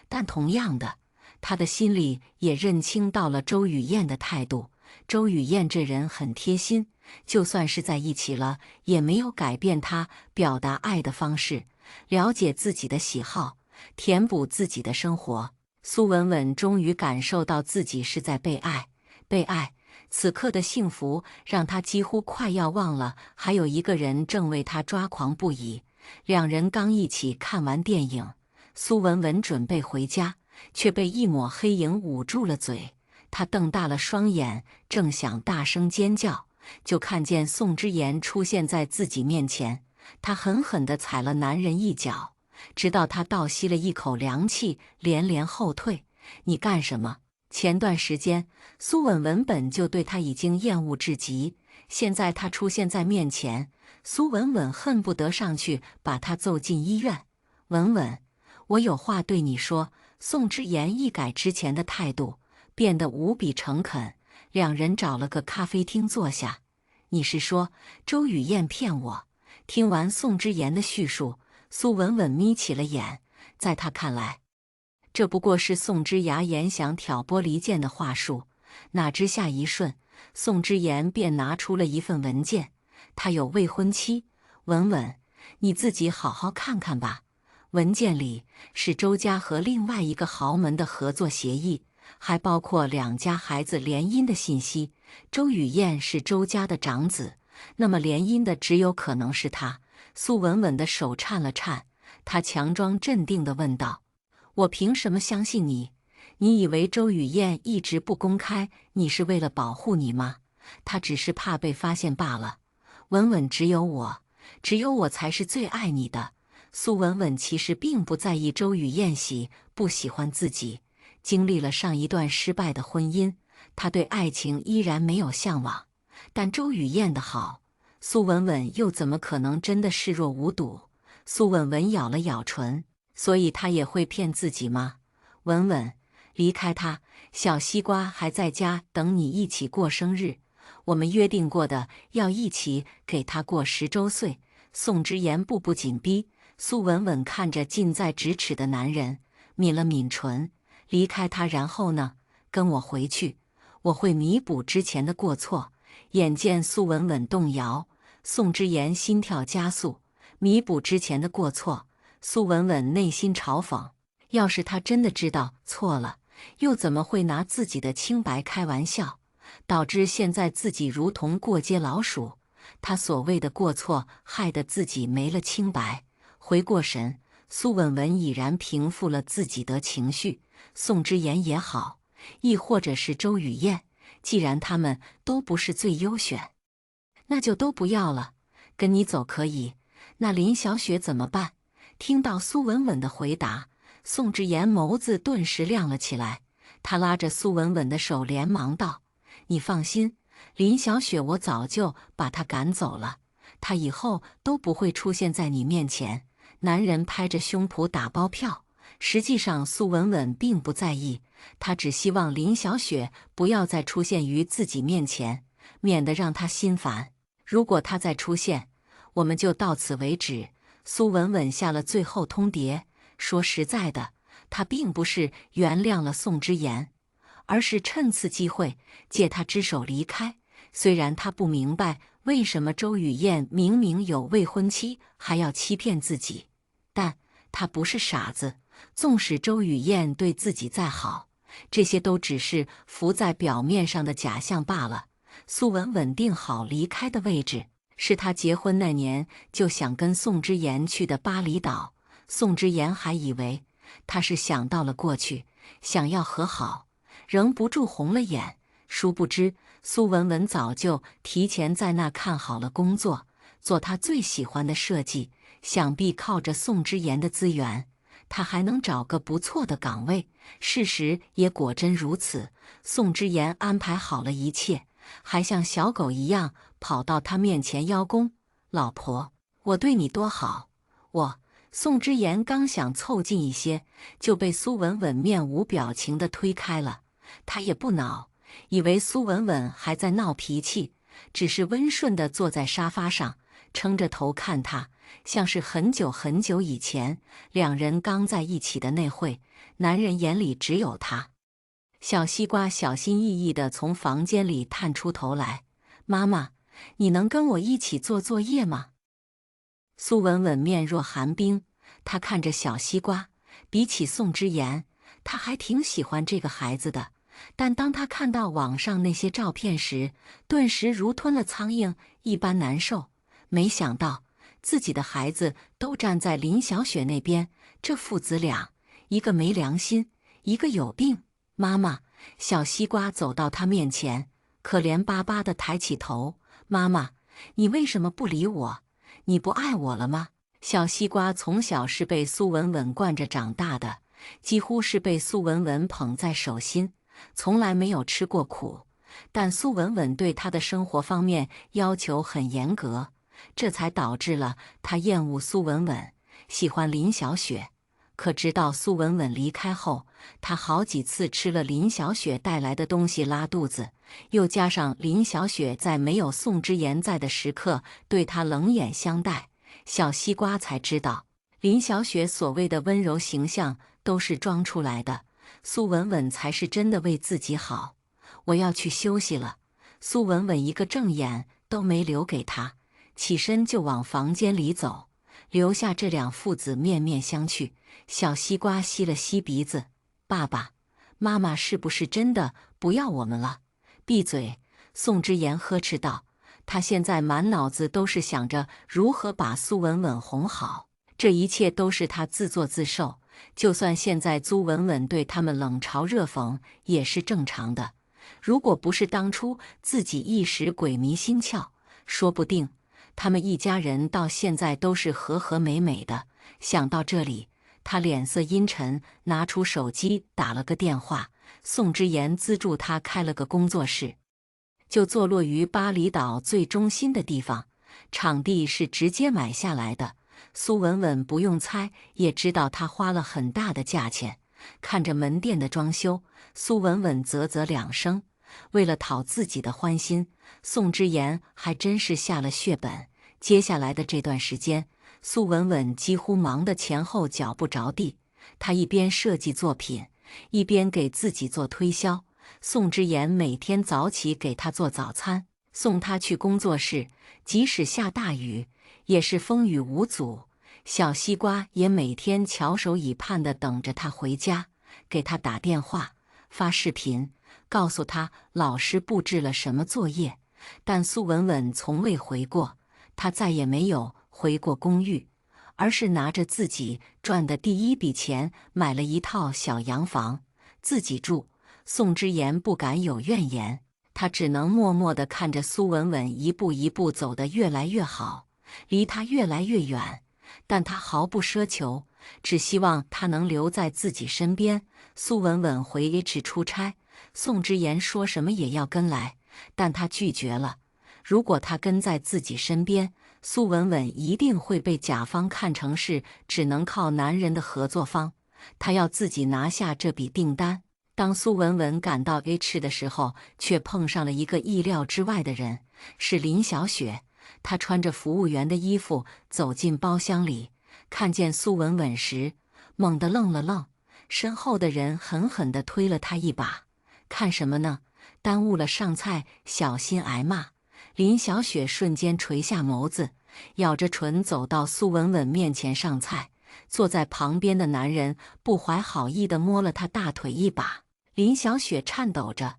但同样的，她的心里也认清到了周雨燕的态度。周雨燕这人很贴心，就算是在一起了，也没有改变她表达爱的方式，了解自己的喜好，填补自己的生活。苏文文终于感受到自己是在被爱，被爱。此刻的幸福让她几乎快要忘了还有一个人正为她抓狂不已。两人刚一起看完电影，苏文文准备回家，却被一抹黑影捂住了嘴。她瞪大了双眼，正想大声尖叫，就看见宋之言出现在自己面前。她狠狠地踩了男人一脚，直到他倒吸了一口凉气，连连后退。你干什么？前段时间，苏文文本就对他已经厌恶至极，现在他出现在面前，苏文文恨不得上去把他揍进医院。文文，我有话对你说。宋之言一改之前的态度，变得无比诚恳。两人找了个咖啡厅坐下。你是说周雨燕骗我？听完宋之言的叙述，苏文文眯起了眼。在他看来，这不过是宋之牙言想挑拨离间的话术。哪知下一瞬，宋之言便拿出了一份文件。他有未婚妻，文文，你自己好好看看吧。文件里是周家和另外一个豪门的合作协议，还包括两家孩子联姻的信息。周雨燕是周家的长子，那么联姻的只有可能是他。苏文文的手颤了颤，她强装镇定地问道：我凭什么相信你？你以为周雨燕一直不公开，你是为了保护你吗？她只是怕被发现罢了。文文，只有我才是最爱你的。苏文文其实并不在意周雨燕不喜欢自己，经历了上一段失败的婚姻，她对爱情依然没有向往。但周雨燕的好，苏文文又怎么可能真的视若无睹？苏文文咬了咬唇，所以她也会骗自己吗？文文，离开他，小西瓜还在家等你一起过生日。我们约定过的要一起给他过10周岁。宋之言步步紧逼，苏文文看着近在咫尺的男人，抿了抿唇。离开他，然后呢？跟我回去，我会弥补之前的过错。眼见苏文文动摇，宋之言心跳加速。弥补之前的过错，苏文文内心嘲讽：要是他真的知道错了，又怎么会拿自己的清白开玩笑，导致现在自己如同过街老鼠？他所谓的过错，害得自己没了清白。回过神，苏文文已然平复了自己的情绪。宋之言也好，亦或者是周雨燕，既然他们都不是最优选，那就都不要了。跟你走可以，那林小雪怎么办？听到苏文文的回答，宋之言眸子顿时亮了起来。他拉着苏文文的手，连忙道：你放心，林小雪我早就把她赶走了，她以后都不会出现在你面前。男人拍着胸脯打包票。实际上苏文文并不在意，她只希望林小雪不要再出现于自己面前，免得让她心烦。如果她再出现，我们就到此为止。苏文文下了最后通牒。说实在的，她并不是原谅了宋之言，而是趁此机会借他之手离开。虽然她不明白为什么周雨燕明明有未婚妻还要欺骗自己，但她不是傻子。纵使周雨燕对自己再好，这些都只是浮在表面上的假象罢了。苏文稳定好离开的位置，是他结婚那年就想跟宋之言去的巴厘岛。宋之言还以为他是想到了过去，想要和好，仍不住红了眼。殊不知苏文文早就提前在那看好了工作，做他最喜欢的设计。想必靠着宋之言的资源，他还能找个不错的岗位。事实也果真如此。宋之言安排好了一切，还像小狗一样跑到他面前邀功：老婆，我对你多好。宋之言刚想凑近一些，就被苏文文面无表情地推开了。他也不恼，以为苏文文还在闹脾气，只是温顺地坐在沙发上，撑着头看他，像是很久很久以前两人刚在一起的那会，男人眼里只有他。小西瓜小心翼翼地从房间里探出头来：“妈妈，你能跟我一起做作业吗？”苏文文面若寒冰，她看着小西瓜，比起宋之言，她还挺喜欢这个孩子的。但当她看到网上那些照片时，顿时如吞了苍蝇一般难受。没想到自己的孩子都站在林小雪那边，这父子俩，一个没良心，一个有病。妈妈，小西瓜走到她面前，可怜巴巴地抬起头：“妈妈，你为什么不理我？你不爱我了吗？”小西瓜从小是被苏文文惯着长大的，几乎是被苏文文捧在手心，从来没有吃过苦。但苏文文对他的生活方面要求很严格，这才导致了他厌恶苏文文，喜欢林小雪。可直到苏文文离开后，他好几次吃了林小雪带来的东西拉肚子，又加上林小雪在没有宋之言在的时刻对他冷眼相待，小西瓜才知道，林小雪所谓的温柔形象都是装出来的，苏文文才是真的为自己好。我要去休息了。苏文文一个正眼都没留给他，起身就往房间里走，留下这两父子面面相觑。小西瓜吸了吸鼻子：“爸爸妈妈是不是真的不要我们了？”“闭嘴！”宋之言呵斥道。他现在满脑子都是想着如何把苏文文哄好，这一切都是他自作自受。就算现在苏文文对他们冷嘲热讽也是正常的，如果不是当初自己一时鬼迷心窍，说不定他们一家人到现在都是和和美美的。想到这里，他脸色阴沉，拿出手机打了个电话。宋之言资助他开了个工作室，就坐落于巴厘岛最中心的地方，场地是直接买下来的。苏文文不用猜也知道他花了很大的价钱。看着门店的装修，苏文文啧啧两声。为了讨自己的欢心，宋之言还真是下了血本。接下来的这段时间，苏文文几乎忙得前后脚不着地。他一边设计作品，一边给自己做推销。宋之言每天早起给他做早餐，送他去工作室，即使下大雨，也是风雨无阻。小西瓜也每天翘首以盼地等着他回家，给他打电话、发视频，告诉他老师布置了什么作业。但苏文文从未回过，他再也没有回过公寓，而是拿着自己赚的第一笔钱买了一套小洋房，自己住。宋之言不敢有怨言，他只能默默地看着苏文文一步一步走得越来越好，离他越来越远。但他毫不奢求，只希望他能留在自己身边。苏文文回 H 出差，宋之言说什么也要跟来，但他拒绝了。如果他跟在自己身边，苏文文一定会被甲方看成是只能靠男人的合作方，他要自己拿下这笔订单。当苏文文赶到 H 的时候，却碰上了一个意料之外的人，是林小雪。她穿着服务员的衣服走进包厢里，看见苏文文时，猛地愣了愣，身后的人狠狠地推了她一把：“看什么呢？耽误了上菜，小心挨骂！”林小雪瞬间垂下眸子，咬着唇走到苏文文面前上菜。坐在旁边的男人不怀好意地摸了她大腿一把，林小雪颤抖着，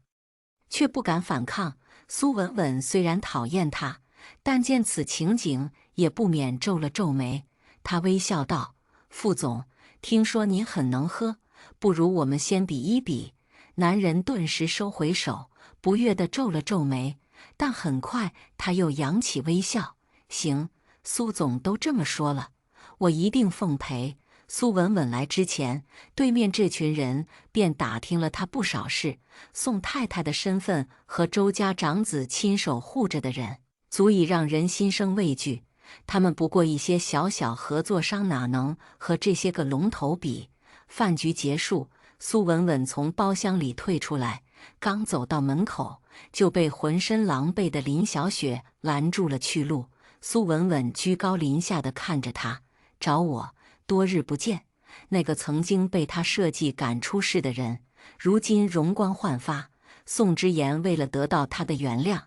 却不敢反抗。苏文文虽然讨厌他，但见此情景，也不免皱了皱眉。他微笑道：“副总，听说您很能喝，不如我们先比一比。”男人顿时收回手，不悦地皱了皱眉，但很快他又扬起微笑：“行，苏总都这么说了，我一定奉陪。”苏文文来之前，对面这群人便打听了他不少事。宋太太的身份和周家长子亲手护着的人，足以让人心生畏惧。他们不过一些小小合作商，哪能和这些个龙头比？饭局结束，苏文文从包厢里退出来，刚走到门口，就被浑身狼狈的林小雪拦住了去路。苏文文居高临下地看着他：“找我？多日不见。”那个曾经被他设计赶出室的人，如今容光焕发。宋之言为了得到他的原谅，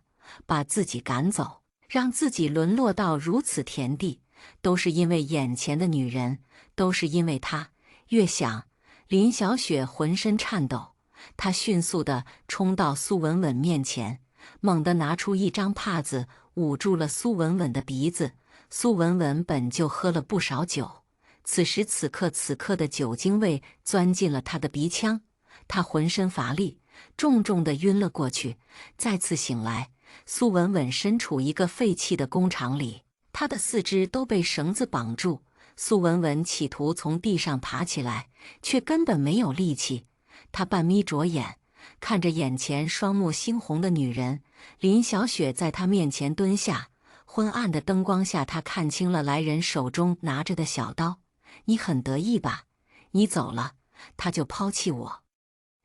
把自己赶走，让自己沦落到如此田地，都是因为眼前的女人，都是因为他。越想，林小雪浑身颤抖，她迅速地冲到苏文文面前，猛地拿出一张帕子捂住了苏文文的鼻子。苏文文本就喝了不少酒，此时此刻的酒精味钻进了他的鼻腔，他浑身乏力，重重地晕了过去。再次醒来，苏文文身处一个废弃的工厂里，他的四肢都被绳子绑住。苏文文企图从地上爬起来，却根本没有力气。他半眯着眼，看着眼前双目猩红的女人林小雪在他面前蹲下。昏暗的灯光下，他看清了来人手中拿着的小刀。你很得意吧？你走了，他就抛弃我，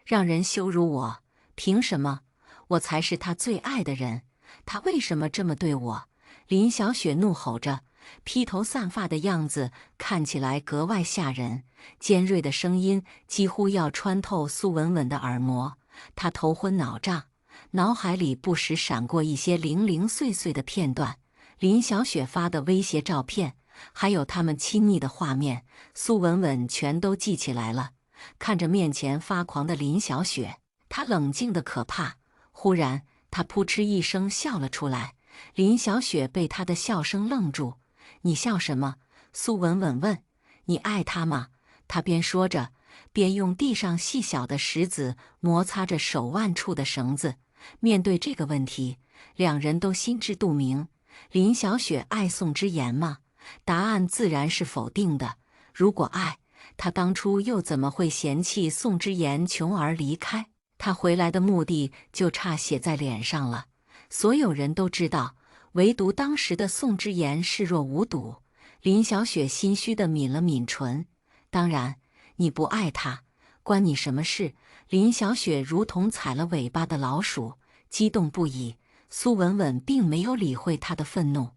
让人羞辱我。凭什么？我才是他最爱的人，他为什么这么对我？林小雪怒吼着，披头散发的样子看起来格外吓人，尖锐的声音几乎要穿透苏文文的耳膜。她头昏脑胀，脑海里不时闪过一些零零碎碎的片段，林小雪发的威胁照片，还有他们亲昵的画面，苏文文全都记起来了。看着面前发狂的林小雪，她冷静的可怕。忽然，她扑哧一声笑了出来。林小雪被她的笑声愣住。你笑什么？苏文文问。你爱他吗？她边说着，边用地上细小的石子摩擦着手腕处的绳子。面对这个问题，两人都心知肚明。林小雪爱宋之言吗？答案自然是否定的。如果爱，她当初又怎么会嫌弃宋之言穷而离开？她回来的目的就差写在脸上了。所有人都知道，唯独当时的宋之言视若无睹。林小雪心虚地抿了抿唇。当然，你不爱他，关你什么事？林小雪如同踩了尾巴的老鼠，激动不已。苏文文并没有理会她的愤怒，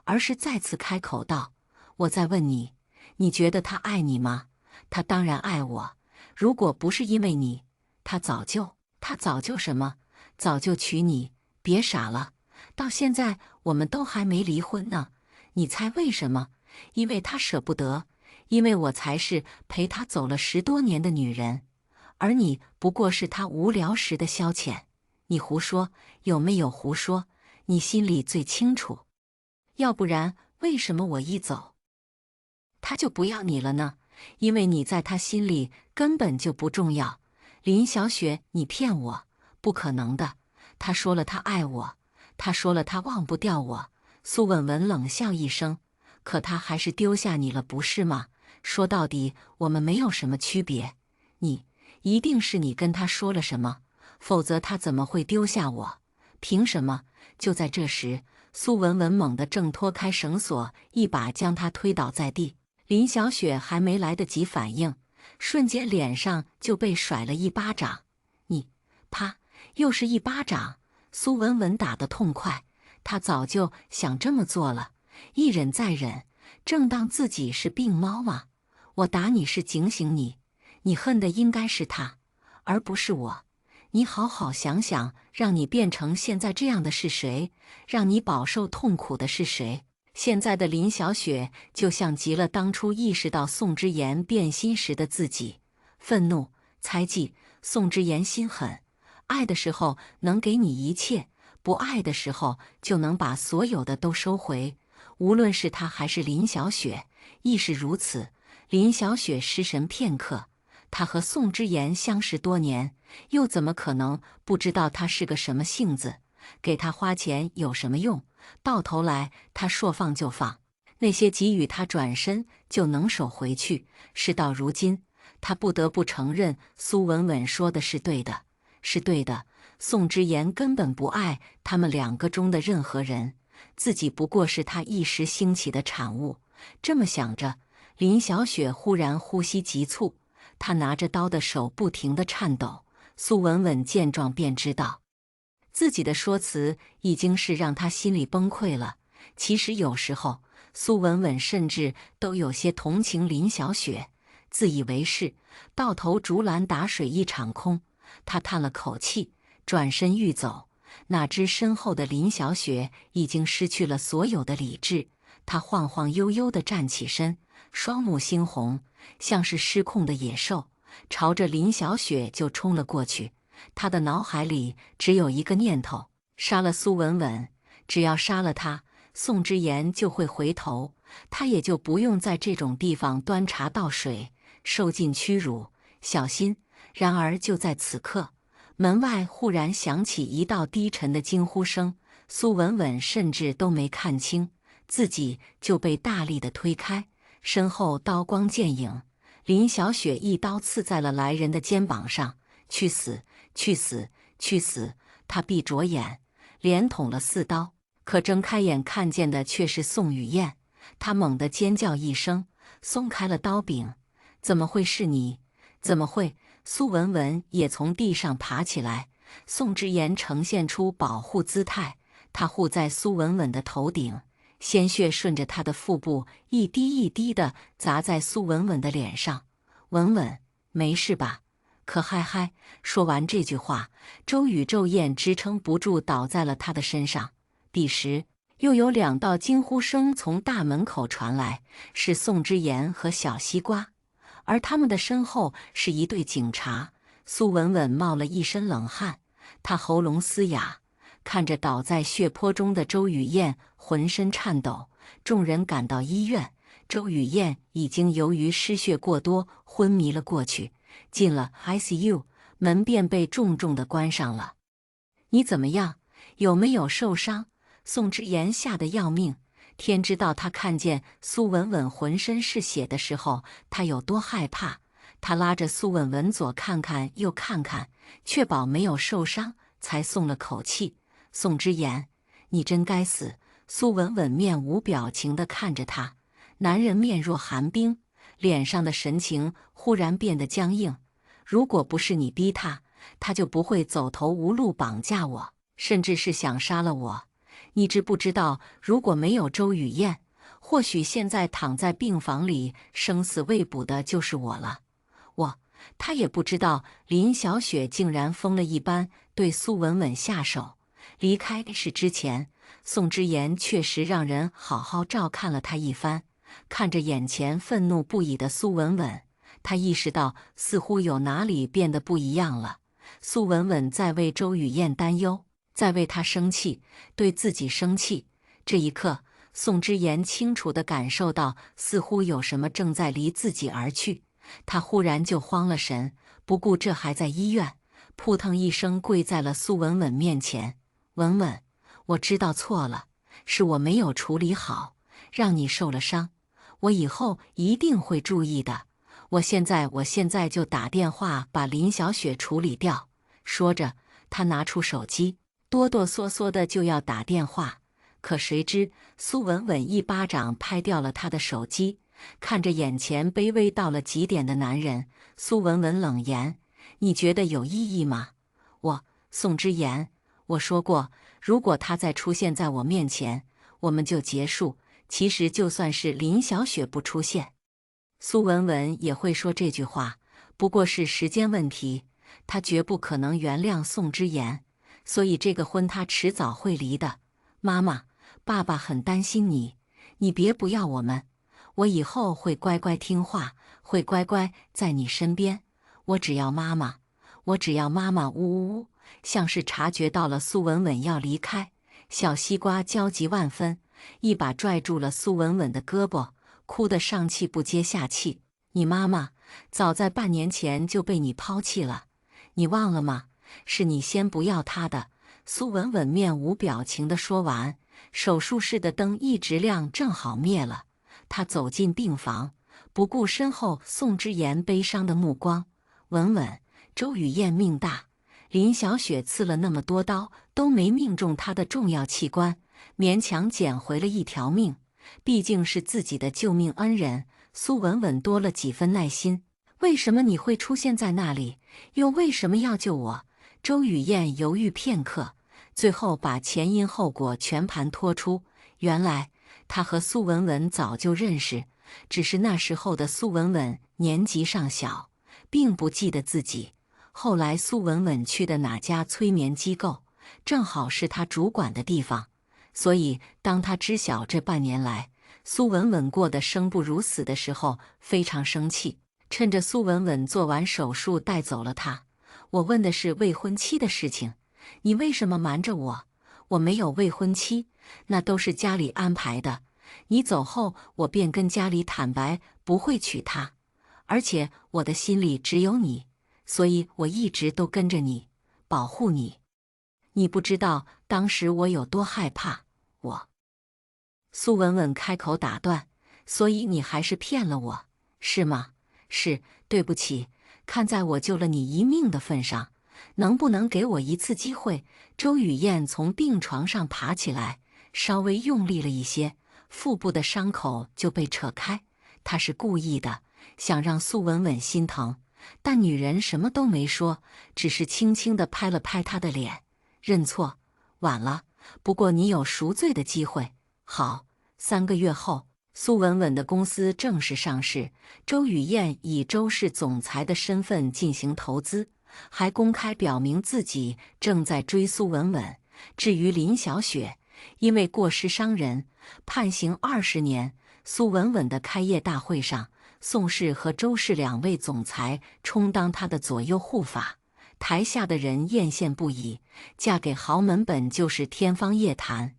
而是再次开口道：我在问你，你觉得他爱你吗？他当然爱我，如果不是因为你，他早就什么？早就娶你。别傻了，到现在我们都还没离婚呢。你猜为什么？因为他舍不得，因为我才是陪他走了10多年的女人，而你不过是他无聊时的消遣。你胡说，有没有胡说？你心里最清楚。要不然，为什么我一走，他就不要你了呢？因为你在他心里根本就不重要。林小雪，你骗我，不可能的。他说了他爱我，他说了他忘不掉我。苏文文冷笑一声，可他还是丢下你了，不是吗？说到底，我们没有什么区别。一定是你跟他说了什么，否则他怎么会丢下我？凭什么？就在这时，苏文文猛地挣脱开绳索，一把将他推倒在地。林小雪还没来得及反应，瞬间脸上就被甩了一巴掌。你，啪，又是一巴掌。苏文文打得痛快，她早就想这么做了，一忍再忍，正当自己是病猫啊！我打你是警醒你，你恨的应该是他，而不是我。你好好想想，让你变成现在这样的是谁？让你饱受痛苦的是谁？现在的林小雪就像极了当初意识到宋之言变心时的自己，愤怒、猜忌。宋之言心狠，爱的时候能给你一切，不爱的时候就能把所有的都收回。无论是他还是林小雪，亦是如此。林小雪失神片刻，她和宋之言相识多年，又怎么可能不知道他是个什么性子？给他花钱有什么用？到头来他说放就放，那些给予他转身就能收回去。事到如今，他不得不承认苏文文说的是对的，是对的。宋之言根本不爱他们两个中的任何人，自己不过是他一时兴起的产物。这么想着，林小雪忽然呼吸急促，他拿着刀的手不停地颤抖。苏文文见状便知道，自己的说辞已经是让他心里崩溃了。其实有时候，苏文文甚至都有些同情林小雪，自以为是，到头竹篮打水一场空。他叹了口气，转身欲走，哪知身后的林小雪已经失去了所有的理智。她晃晃悠悠地站起身，双目猩红，像是失控的野兽，朝着林小雪就冲了过去。她的脑海里只有一个念头：杀了苏文文。只要杀了她，宋之言就会回头，他也就不用在这种地方端茶倒水，受尽屈辱。小心！然而就在此刻，门外忽然响起一道低沉的惊呼声，苏文文甚至都没看清，自己就被大力的推开，身后刀光剑影，林小雪一刀刺在了来人的肩膀上。去死！去死！去死！他闭着眼，连捅了4刀，可睁开眼看见的却是宋雨燕。他猛地尖叫一声，松开了刀柄。怎么会是你？怎么会？苏文文也从地上爬起来。宋之言呈现出保护姿态，他护在苏文文的头顶，鲜血顺着他的腹部一滴一滴地砸在苏文文的脸上。文文，没事吧？可嗨嗨！说完这句话，周宇昼夜支撑不住倒在了他的身上。彼时，又有2道惊呼声从大门口传来，是宋之言和小西瓜，而他们的身后是一队警察。苏文文冒了一身冷汗，他喉咙嘶哑，看着倒在血泊中的周雨燕，浑身颤抖。众人赶到医院，周雨燕已经由于失血过多昏迷了过去。进了 ICU， 门便被重重地关上了。你怎么样？有没有受伤？宋之言吓得要命。天知道他看见苏文文浑身是血的时候，他有多害怕。他拉着苏文文左看看右看看，确保没有受伤，才松了口气。宋之言，你真该死！苏文文面无表情地看着他，男人面若寒冰，脸上的神情忽然变得僵硬。如果不是你逼他，他就不会走投无路绑架我，甚至是想杀了我。你知不知道，如果没有周雨燕，或许现在躺在病房里生死未卜的就是我了。他也不知道林小雪竟然疯了一般对苏文文下手。离开时之前，宋之言确实让人好好照看了他一番。看着眼前愤怒不已的苏文文，他意识到似乎有哪里变得不一样了。苏文文在为周雨燕担忧，在为他生气，对自己生气。这一刻，宋之言清楚地感受到，似乎有什么正在离自己而去。他忽然就慌了神，不顾这还在医院，扑腾一声跪在了苏文文面前。文文，我知道错了，是我没有处理好，让你受了伤。我以后一定会注意的。我现在就打电话把林小雪处理掉。说着，他拿出手机，哆哆嗦嗦的就要打电话。可谁知苏文文一巴掌拍掉了他的手机。看着眼前卑微到了极点的男人，苏文文冷言：你觉得有意义吗？宋之言，我说过，如果他再出现在我面前，我们就结束。其实就算是林小雪不出现，苏文文也会说这句话，不过是时间问题。他绝不可能原谅宋之言，所以这个婚他迟早会离的。妈妈，爸爸很担心你，你别不要我们。我以后会乖乖听话，会乖乖在你身边。我只要妈妈，我只要妈妈！呜呜呜！像是察觉到了苏文文要离开，小西瓜焦急万分，一把拽住了苏文文的胳膊，哭得上气不接下气。你妈妈早在半年前就被你抛弃了，你忘了吗？是你先不要她的。苏文文面无表情地说完，手术室的灯一直亮，正好灭了。他走进病房，不顾身后宋之言悲伤的目光。文文，周雨燕命大，林小雪刺了那么多刀都没命中她的重要器官，勉强捡回了一条命。毕竟是自己的救命恩人，苏文文多了几分耐心。为什么你会出现在那里？又为什么要救我？周雨燕犹豫片刻，最后把前因后果全盘托出。原来她和苏文文早就认识，只是那时候的苏文文年纪尚小，并不记得自己。后来苏文文去的哪家催眠机构，正好是她主管的地方，所以当她知晓这半年来苏文文过得生不如死的时候，非常生气，趁着苏文文做完手术带走了她。我问的是未婚妻的事情，你为什么瞒着我？我没有未婚妻，那都是家里安排的。你走后，我便跟家里坦白不会娶她，而且我的心里只有你，所以我一直都跟着你，保护你。你不知道当时我有多害怕。苏文文开口打断，所以你还是骗了我，是吗？是，对不起，看在我救了你一命的份上，能不能给我一次机会？周雨燕从病床上爬起来，稍微用力了一些，腹部的伤口就被扯开。她是故意的，想让苏文文心疼，但女人什么都没说，只是轻轻地拍了拍她的脸，认错，晚了，不过你有赎罪的机会。好，3个月后，苏文文的公司正式上市，周雨燕以周氏总裁的身份进行投资，还公开表明自己正在追苏文文。至于林小雪，因为过失伤人，判刑20年。苏文文的开业大会上，宋氏和周氏2位总裁充当她的左右护法，台下的人艳羡不已。嫁给豪门本就是天方夜谭，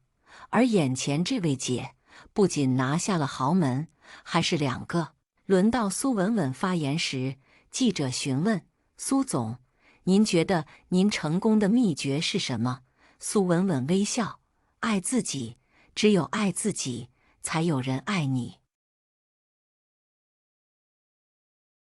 而眼前这位姐不仅拿下了豪门，还是2个。轮到苏文文发言时，记者询问苏总：“您觉得您成功的秘诀是什么？”苏文文微笑：“爱自己，只有爱自己，才有人爱你。”